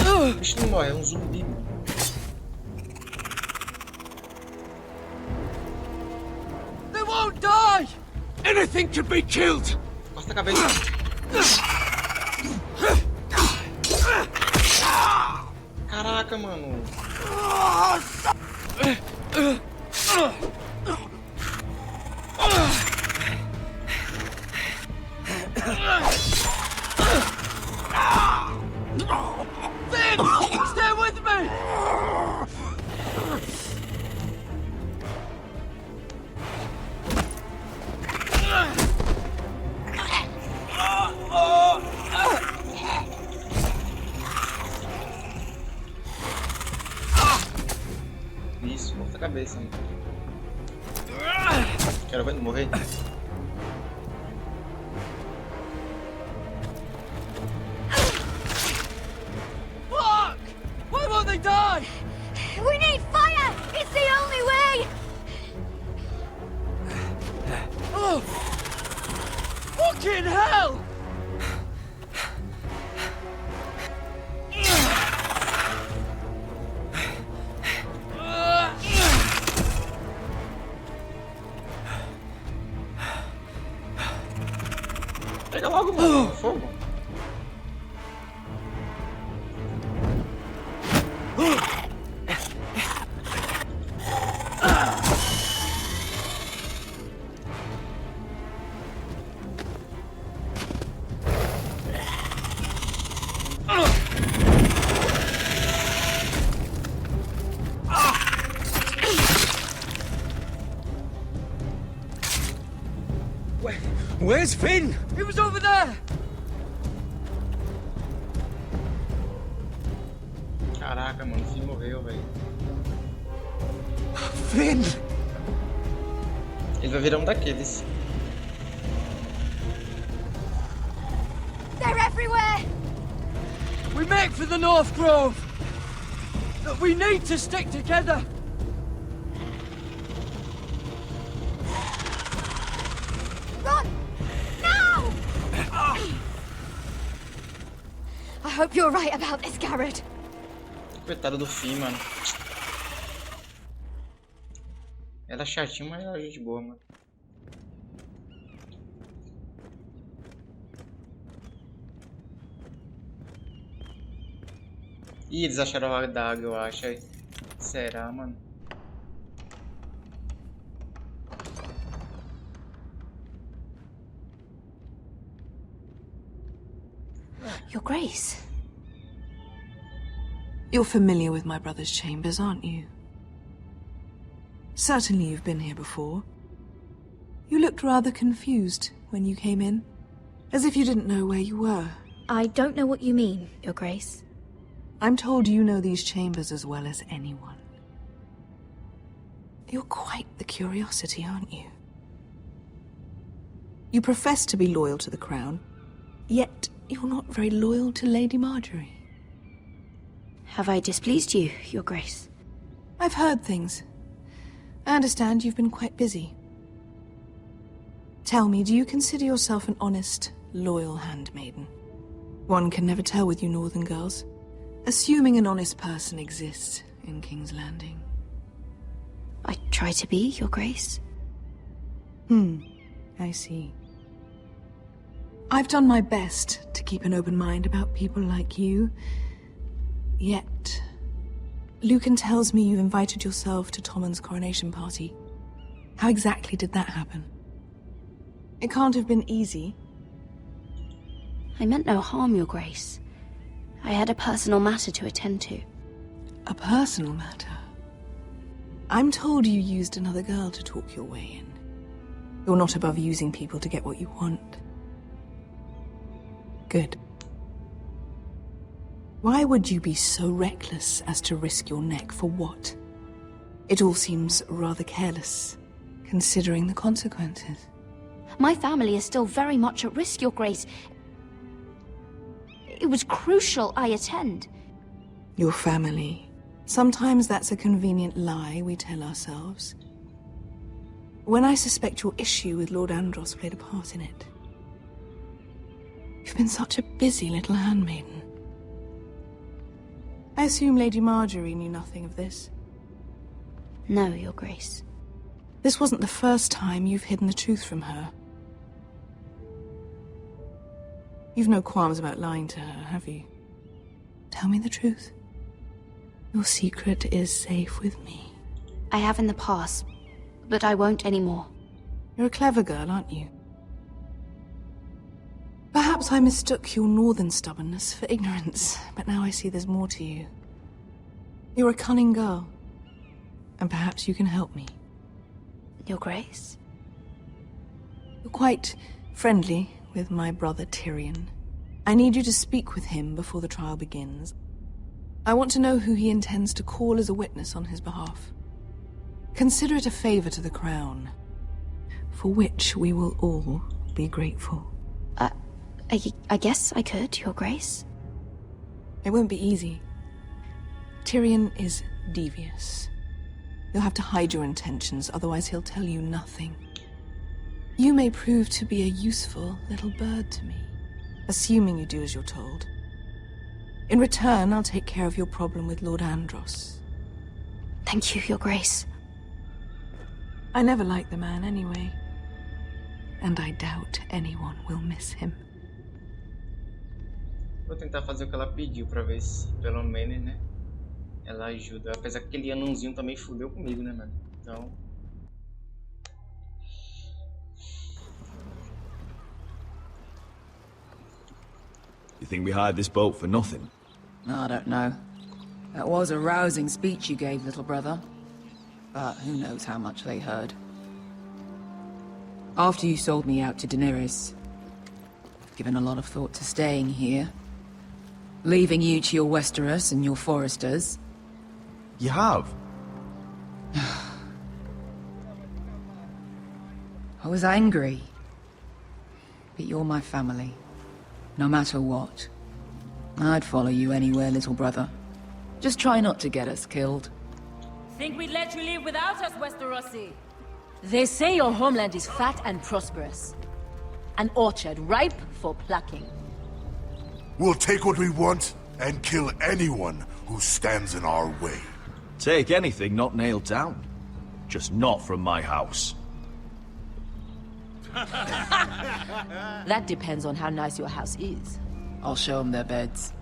O bicho não morre, é um zumbi. They won't die! Anything can be killed! Corta a cabeça. Caraca, mano. Finn! Stay with me! Isso, corta a cabeça. Hein? Quero ver morrer. Fuck! Why won't they die? We need fire! It's the only way! Oh! Fucking hell! Pega logo, mano. Fogo. Where's Finn? He was over there! Caraca, mano, o Finn morreu, velho. Finn! Ele vai virar um daqueles. They're everywhere! We make for the North Grove! But we need to stick together! Run! Now! I hope you're right about this, Garrett. Coitado do Finn, mano. Ela é chatinha, mas ela é gente boa, mano. Ih, eles acharam a daga, eu acho. Será, mano? Your Grace. You're familiar with my brother's chambers, aren't you? Certainly you've been here before. You looked rather confused when you came in, as if you didn't know where you were. I don't know what you mean, Your Grace. I'm told you know these chambers as well as anyone. You're quite the curiosity, aren't you? You profess to be loyal to the crown, yet you're not very loyal to Lady Marjorie. Have I displeased you, Your Grace? I've heard things. I understand you've been quite busy. Tell me, do you consider yourself an honest, loyal handmaiden? One can never tell with you northern girls. Assuming an honest person exists in King's Landing. I try to be, Your Grace. I see. I've done my best to keep an open mind about people like you. Yet, Lucan tells me you invited yourself to Tommen's coronation party. How exactly did that happen? It can't have been easy. I meant no harm, Your Grace. I had a personal matter to attend to. A personal matter? I'm told you used another girl to talk your way in. You're not above using people to get what you want. Good. Why would you be so reckless as to risk your neck for what? It all seems rather careless, considering the consequences. My family is still very much at risk, Your Grace. It was crucial I attend. Your family. Sometimes that's a convenient lie we tell ourselves. When I suspect your issue with Lord Andros played a part in it. You've been such a busy little handmaiden. I assume Lady Marjorie knew nothing of this. No, Your Grace. This wasn't the first time you've hidden the truth from her. You've no qualms about lying to her, have you? Tell me the truth. Your secret is safe with me. I have in the past, but I won't anymore. You're a clever girl, aren't you? Perhaps I mistook your northern stubbornness for ignorance, but now I see there's more to you. You're a cunning girl, and perhaps you can help me. Your Grace? You're quite friendly with my brother Tyrion. I need you to speak with him before the trial begins. I want to know who he intends to call as a witness on his behalf. Consider it a favor to the crown, for which we will all be grateful. I guess I could, Your Grace. It won't be easy. Tyrion is devious. You'll have to hide your intentions, otherwise he'll tell you nothing. You may prove to be a useful little bird to me, assuming you do as you're told. In return, I'll take care of your problem with Lord Andros. Thank you, Your Grace. I never liked the man anyway, and I doubt anyone will miss him. Vou tentar fazer o que ela pediu pra ver se, pelo menos, né, ela ajuda. Apesar que aquele anãozinho também fudeu comigo, né, mano? Então... You think we hired this boat for nothing? I don't know. That was a rousing speech you gave, little brother. But who knows how much they heard. After you sold me out to Daenerys, I've given a lot of thought to staying here. Leaving you to your Westeros and your Foresters. You have? I was angry. But you're my family. No matter what. I'd follow you anywhere, little brother. Just try not to get us killed. Think we'd let you leave without us, Westerosi? They say your homeland is fat and prosperous. An orchard ripe for plucking. We'll take what we want and kill anyone who stands in our way. Take anything not nailed down. Just not from my house. That depends on how nice your house is. I'll show them their beds.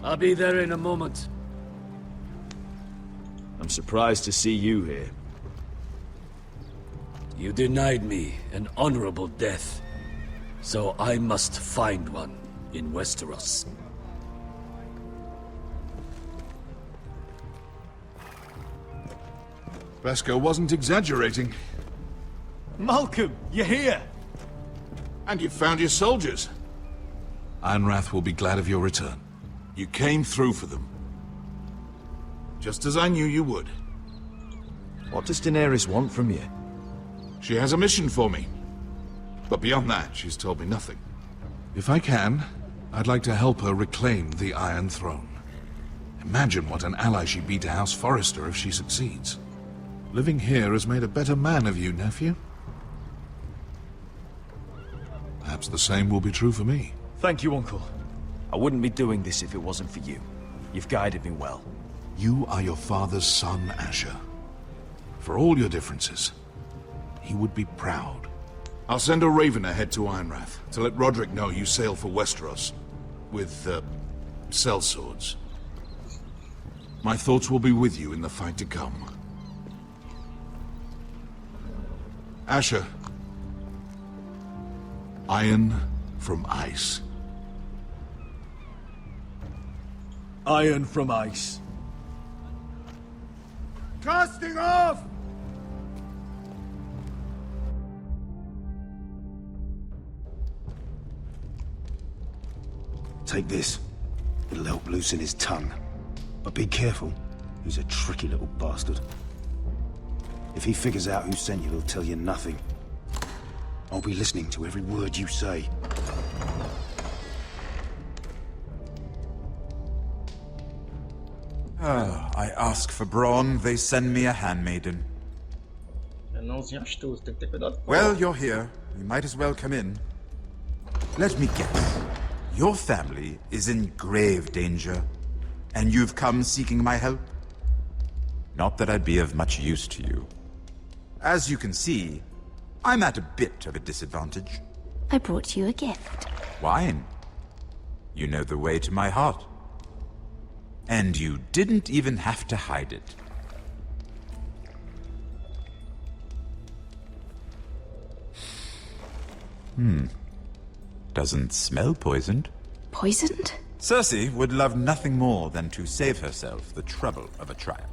I'll be there in a moment. I'm surprised to see you here. You denied me an honorable death, so I must find one in Westeros. Beskar wasn't exaggerating. Malcolm, you're here! And you've found your soldiers. Ironrath will be glad of your return. You came through for them. Just as I knew you would. What does Daenerys want from you? She has a mission for me. But beyond that, she's told me nothing. If I can, I'd like to help her reclaim the Iron Throne. Imagine what an ally she'd be to House Forrester if she succeeds. Living here has made a better man of you, nephew. Perhaps the same will be true for me. Thank you, Uncle. I wouldn't be doing this if it wasn't for you. You've guided me well. You are your father's son, Asher. For all your differences, he would be proud. I'll send a raven ahead to Ironrath to let Roderick know you sail for Westeros with, sellswords. My thoughts will be with you in the fight to come. Asher. Iron from ice. Iron from ice. Casting off! Take this. It'll help loosen his tongue. But be careful. He's a tricky little bastard. If he figures out who sent you, he'll tell you nothing. I'll be listening to every word you say. I ask for brawn, they send me a handmaiden. Well, you're here. You might as well come in. Let me guess. Your family is in grave danger, and you've come seeking my help? Not that I'd be of much use to you. As you can see, I'm at a bit of a disadvantage. I brought you a gift. Wine. You know the way to my heart. And you didn't even have to hide it. Doesn't smell poisoned. Poisoned? Cersei would love nothing more than to save herself the trouble of a trial.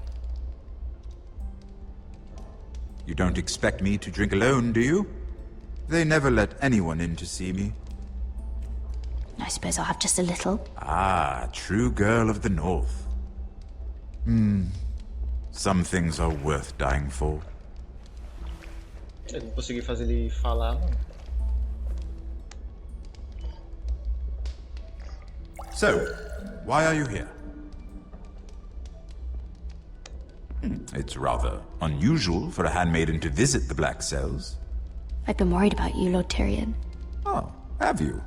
You don't expect me to drink alone, do you? They never let anyone in to see me. I suppose I'll have just a little. Ah, true girl of the North. Some things are worth dying for. Eu não consegui fazer ele falar, não. So, why are you here? It's rather unusual for a handmaiden to visit the Black Cells. I've been worried about you, Lord Tyrion. Oh, have you?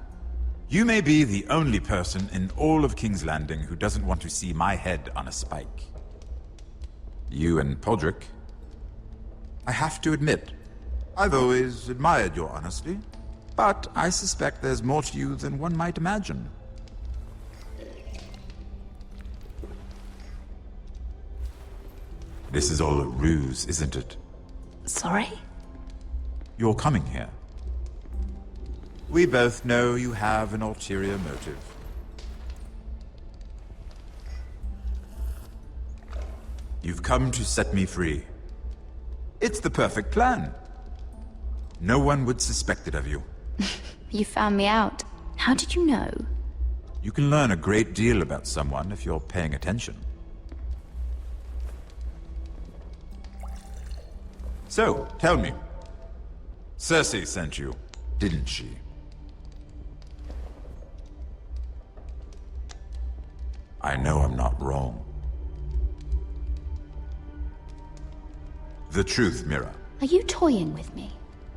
You may be the only person in all of King's Landing who doesn't want to see my head on a spike. You and Podrick. I have to admit, I've always admired your honesty, but I suspect there's more to you than one might imagine. This is all a ruse, isn't it? Sorry? You're coming here. We both know you have an ulterior motive. You've come to set me free. It's the perfect plan. No one would suspect it of you. You found me out. How did you know? You can learn a great deal about someone if you're paying attention. So, tell me. Cersei sent you, didn't she? I know I'm not wrong. The truth, Mira. Are you toying with me?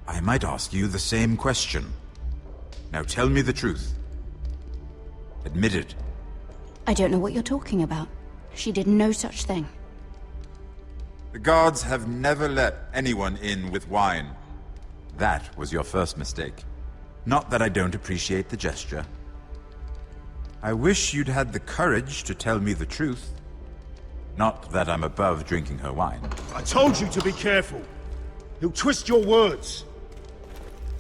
I might ask you the same question. Now tell me the truth. Admit it. I don't know what you're talking about. She did no such thing. The guards have never let anyone in with wine. That was your first mistake. Not that I don't appreciate the gesture. I wish you'd had the courage to tell me the truth. Not that I'm above drinking her wine. I told you to be careful. He'll twist your words.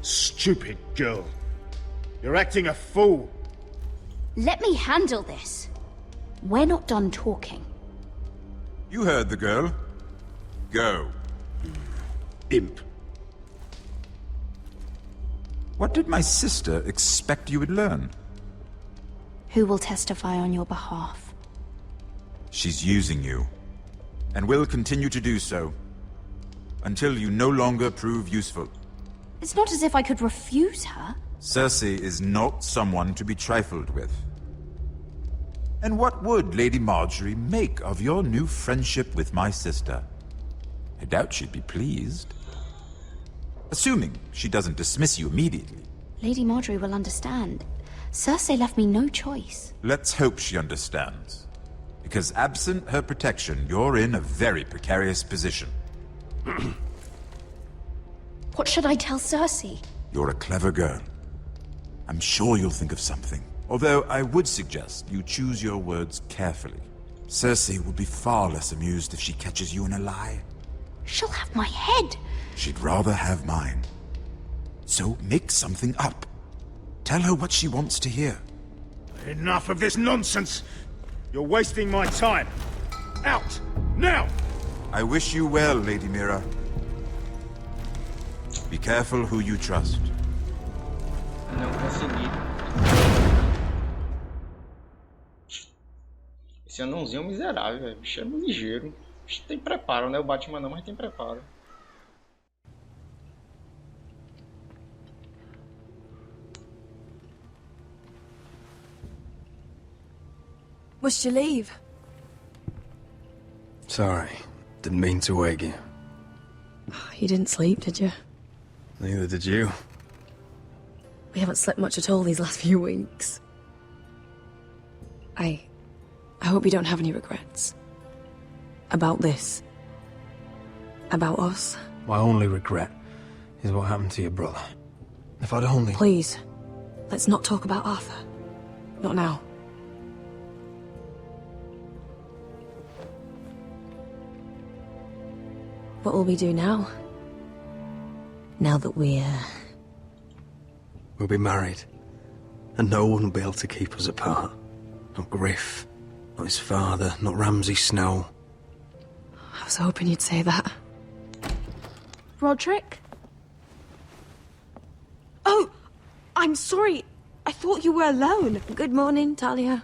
Stupid girl. You're acting a fool. Let me handle this. We're not done talking. You heard the girl. Go. Imp. What did my sister expect you would learn? Who will testify on your behalf? She's using you, and will continue to do so, until you no longer prove useful. It's not as if I could refuse her. Cersei is not someone to be trifled with. And what would Lady Marjorie make of your new friendship with my sister? I doubt she'd be pleased. Assuming she doesn't dismiss you immediately. Lady Marjorie will understand. Cersei left me no choice. Let's hope she understands. Because absent her protection, you're in a very precarious position. What should I tell Cersei? You're a clever girl. I'm sure you'll think of something. Although I would suggest you choose your words carefully. Cersei will be far less amused if she catches you in a lie. She'll have my head. She'd rather have mine. So make something up. Tell her what she wants to hear. Enough of this nonsense! You're wasting my time. Out! Now! I wish you well, Lady Mira. Be careful who you trust. Não consegui. Esse anãozinho é um miserável, velho. O bicho é ligeiro. O bicho tem preparo, né? O Batman não, mas tem preparo. Must you leave? Sorry, didn't mean to wake you. You didn't sleep, did you? Neither did you. We haven't slept much at all these last few weeks. I hope you don't have any regrets. About this. About us. My only regret is what happened to your brother. If I'd only... Please, let's not talk about Arthur. Not now. What will we do now? Now that we're... We'll be married. And no one will be able to keep us apart. Not Griff, not his father, not Ramsay Snow. I was hoping you'd say that. Roderick? Oh, I'm sorry. I thought you were alone. Good morning, Talia.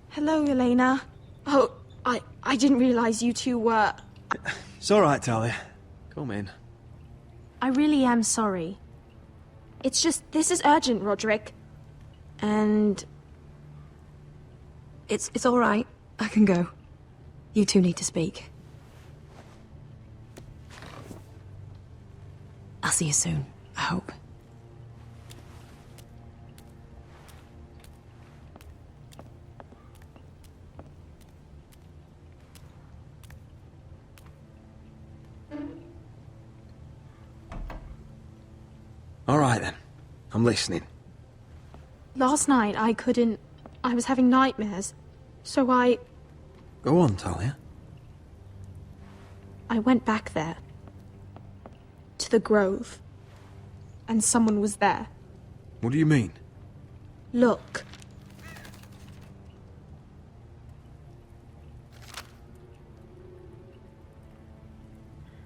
Hello, Elena. Oh, I didn't realize you two were... It's all right, Talia. Come in. I really am sorry. It's just, this is urgent, Roderick. And... It's all right. I can go. You two need to speak. I'll see you soon, I hope. All right, then. I'm listening. Last night, I was having nightmares. So I Go on, Talia. went back there. To the grove. And someone was there. What do you mean? Look.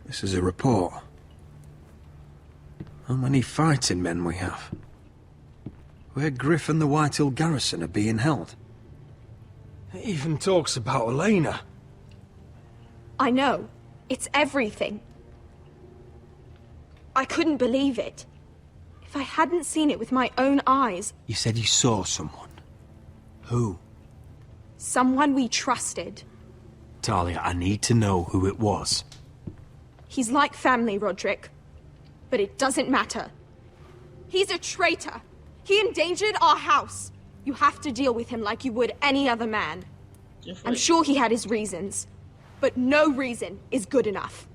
This is a report. How many fighting men we have? Where Griff and the Whitehill garrison are being held. It even talks about Elena. I know. It's everything. I couldn't believe it. If I hadn't seen it with my own eyes, You said you saw someone. Who? someone we trusted. Talia, I need to know who it was. He's like family, Roderick. But it doesn't matter. He's a traitor. He endangered our house. You have to deal with him like you would any other man. I'm sure he had his reasons. But no reason is good enough.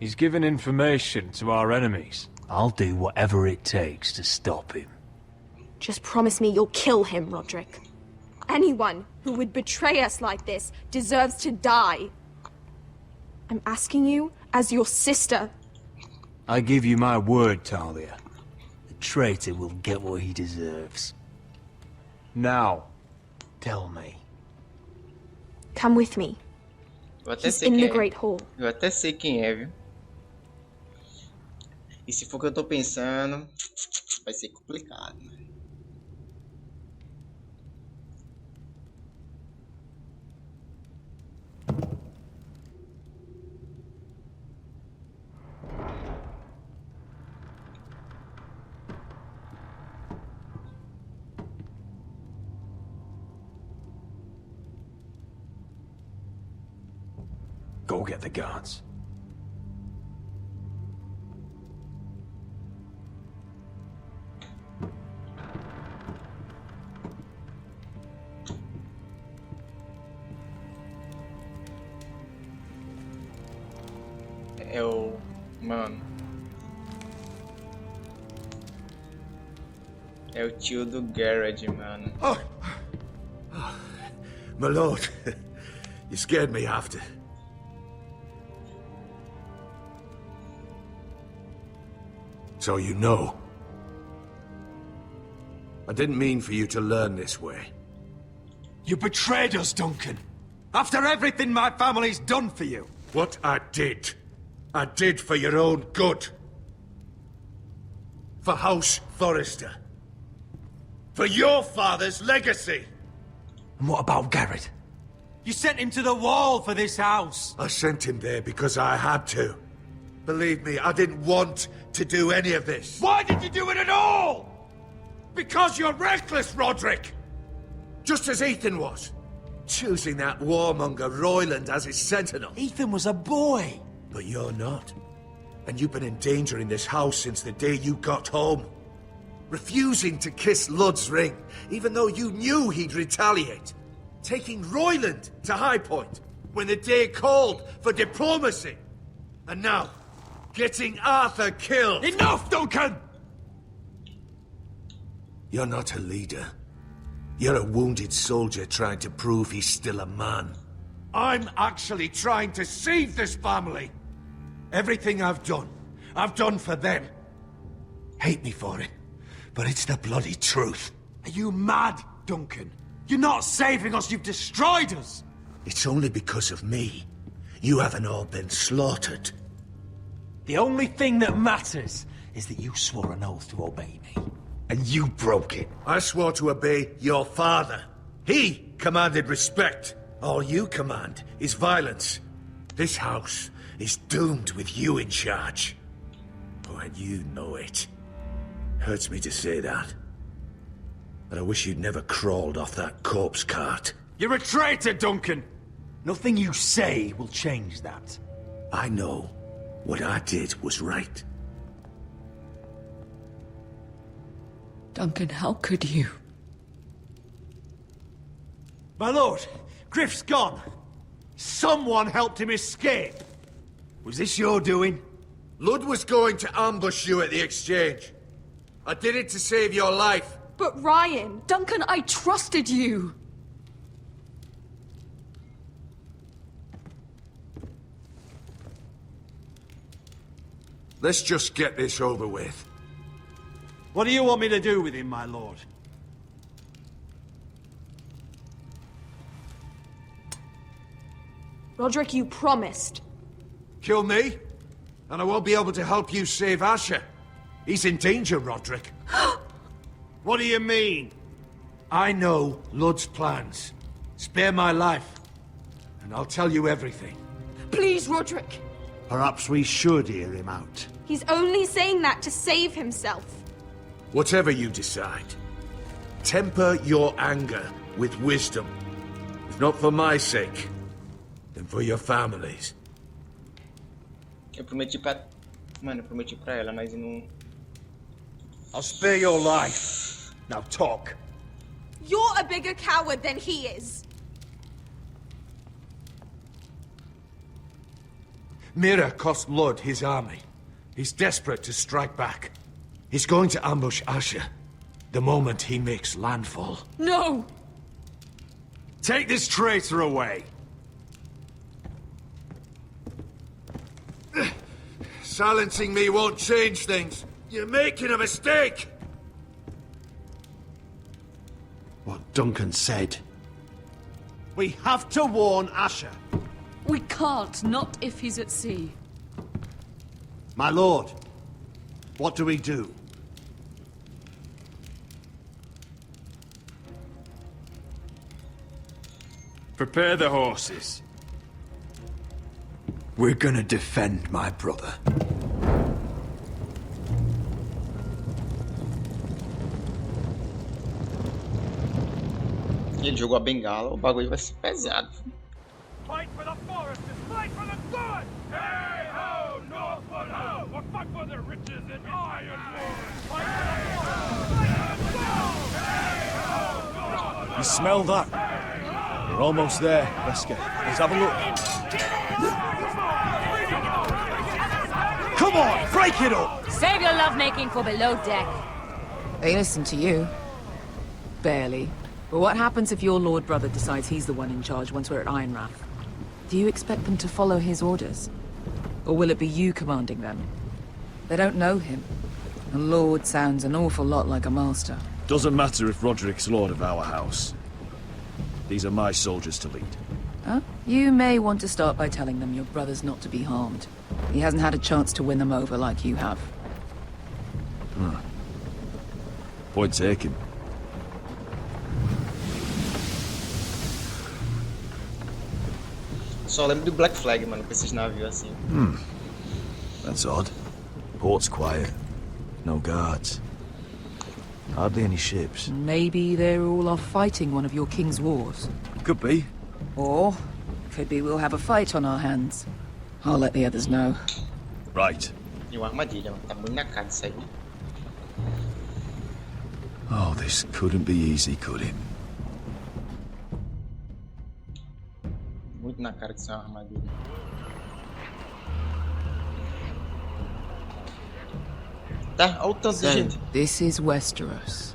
He's given information to our enemies. I'll do whatever it takes to stop him. Just promise me you'll kill him, Roderick. Anyone who would betray us like this deserves to die. I'm asking you as your sister. I give you my word, Talia. The traitor will get what he deserves. Now, tell me. Come with me. Eu até He's sei in quem the é. Great Hall. Eu até sei quem é, viu? E se for o que eu tô pensando, vai ser complicado, né? go get the guards. Mano. É o tio do Garrett, mano. Oh. My lord, you scared me after. So you know. I didn't mean for you to learn this way. You betrayed us, Duncan. After everything my family's done for you. What I did for your own good. For House Forrester. For your father's legacy. And what about Garrett? You sent him to the wall for this house. I sent him there because I had to. Believe me, I didn't want to do any of this. Why did you do it at all? Because you're reckless, Roderick! Just as Ethan was. Choosing that warmonger Royland as his sentinel. Ethan was a boy. But you're not. And you've been endangering this house since the day you got home. Refusing to kiss Ludd's ring, even though you knew he'd retaliate. Taking Royland to High Point, when the day called for diplomacy. And now, getting Arthur killed. Enough, Duncan! You're not a leader. You're a wounded soldier trying to prove he's still a man. I'm actually trying to save this family. Everything I've done for them. Hate me for it, but it's the bloody truth. Are you mad, Duncan? You're not saving us, you've destroyed us! It's only because of me. You haven't all been slaughtered. The only thing that matters is that you swore an oath to obey me. And you broke it. I swore to obey your father. He commanded respect. All you command is violence. This house is doomed with you in charge. Oh, and you know it. Hurts me to say that. But I wish you'd never crawled off that corpse cart. You're a traitor, Duncan! Nothing you say will change that. I know what I did was right. Duncan, how could you? My lord, Griff's gone. Someone helped him escape. Was this your doing? Ludd was going to ambush you at the exchange. I did it to save your life. But Ryan, Duncan, I trusted you. Let's just get this over with. What do you want me to do with him, my lord? Roderick, you promised. Kill me, and I won't be able to help you save Asher. He's in danger, Roderick. What do you mean? I know Ludd's plans. Spare my life, and I'll tell you everything. Please, Roderick. Perhaps we should hear him out. He's only saying that to save himself. Whatever you decide, temper your anger with wisdom. If not for my sake, then for your families. Eu prometi pra... Mano, eu prometi pra ela, mas eu não... I'll spare your life. Now talk. You're a bigger coward than he is. Mira cost Ludd his army. He's desperate to strike back. He's going to ambush Asher the moment he makes landfall. No! Take this traitor away. Silencing me won't change things. You're making a mistake. What Duncan said. We have to warn Asher. We can't, not if he's at sea. My lord, what do we do? Prepare the horses. We're gonna defend my brother. E ele jogou a bengala, o bagulho vai ser pesado. Fight for the forest! Fight for the You smell that? We're almost there. Let's have a look. Come on, break it up! Save your lovemaking for below deck. They listen to you. Barely. But what happens if your Lord Brother decides he's the one in charge once we're at Ironrath? Do you expect them to follow his orders? Or will it be you commanding them? They don't know him. A Lord sounds an awful lot like a master. Doesn't matter if Roderick's Lord of our house. These are my soldiers to lead. Huh? You may want to start by telling them your brother's not to be harmed. He hasn't had a chance to win them over like you have. Point taken. Só lembro do Black Flag, mano, com esses navios assim. That's odd. Port's quiet. No guards. Hardly any ships. Maybe they're all off fighting one of your king's wars. Could be. Or, could be we'll have a fight on our hands. I'll let the others know. Right. E uma armadilha, mano. Tá muito na cara isso aí. Oh, this couldn't be easy, could it? Muito na cara que isso é uma armadilha. Tá, olha o tanto de gente. This is Westeros.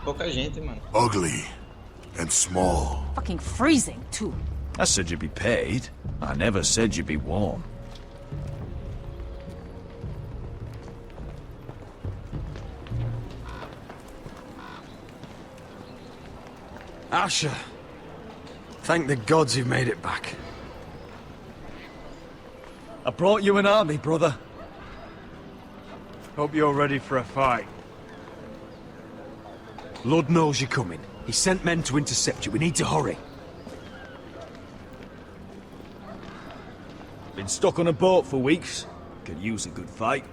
Pouca gente, mano. Ugly and small. Fucking freezing, too. I said you'd be paid. I never said you'd be warm. Asher. Thank the gods you've made it back. I brought you an army, brother. Hope you're ready for a fight. Lord knows you're coming. He sent men to intercept you. We need to hurry. Been stuck on a boat for weeks. Could use a good fight.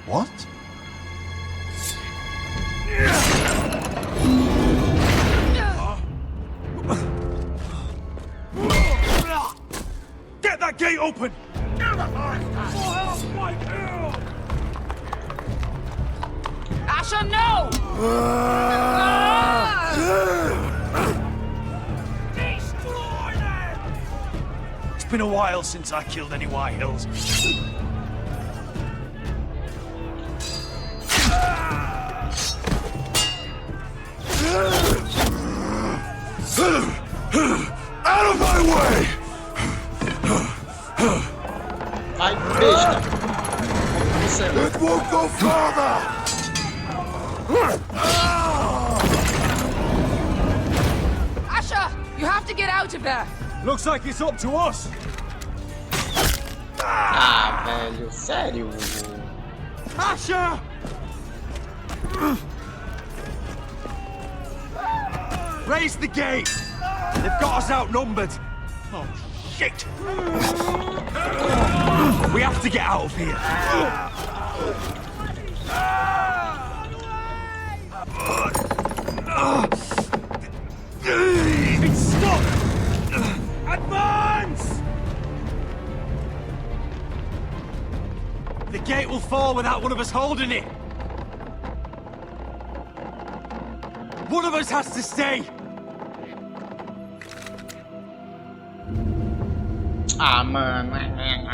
What? Get that gate open! Asher, no! Destroy them! It's been a while since I killed any White Hills. Out of my way! Ai, besta! It won't go further! Asher, you have to get out of there. Looks like it's up to us. Ah, velho, sério? Asher! Raise the gate! They've got us outnumbered! Oh, shit! We have to get out of here! It's stuck! Advance! The gate will fall without one of us holding it! One of us has to stay! Ah, mano,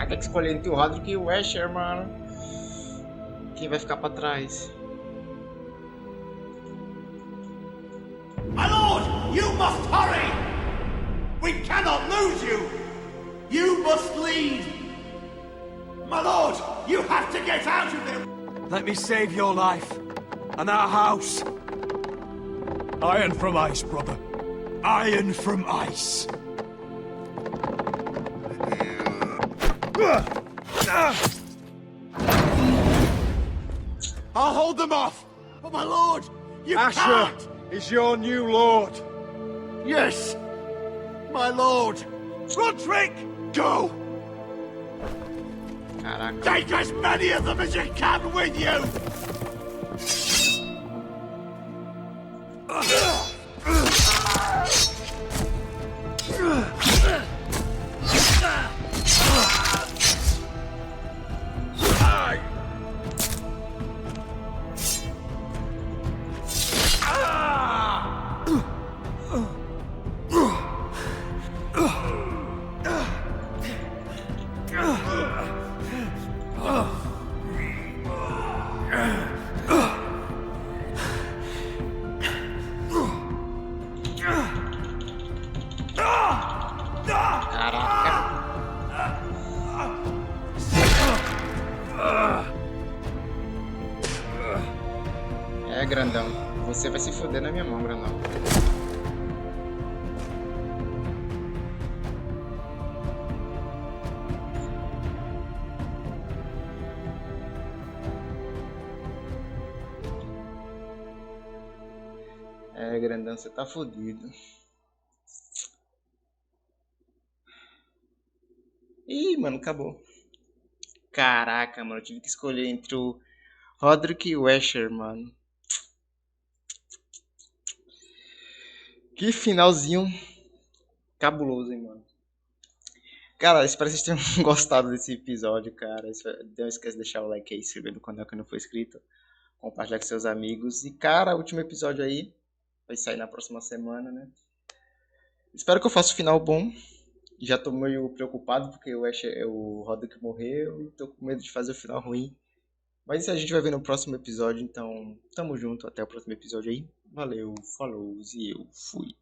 tem que escolher entre o Roderick e o Asher, mano. Quem vai ficar pra trás? My lord, you must hurry! We cannot lose you! You must lead! My lord, you have to get out of there! Let me save your life, and our house. Iron from ice, brother. Iron from ice. I'll hold them off! But my lord, you Asher can't! is your new lord. Yes! My lord! Roderick! Go! Caraca. Take as many of them as you can with you! Caraca. É, grandão. Você vai se foder na minha mão, grandão. É, grandão, você tá fodido. Ih, mano, acabou. Caraca, mano, eu tive que escolher entre o Roderick e o Asher, mano. Que finalzinho cabuloso, hein, mano. Cara, espero que vocês tenham gostado desse episódio, cara. Não esquece de deixar o like aí, se inscrever no canal que não for inscrito. Compartilhar com seus amigos. E, cara, o último episódio aí vai sair na próxima semana, né? Espero que eu faça o final bom. Já tô meio preocupado porque o Roderick morreu e tô com medo de fazer o final ruim. Mas isso a gente vai ver no próximo episódio, então tamo junto, até o próximo episódio aí. Valeu, falou e eu fui.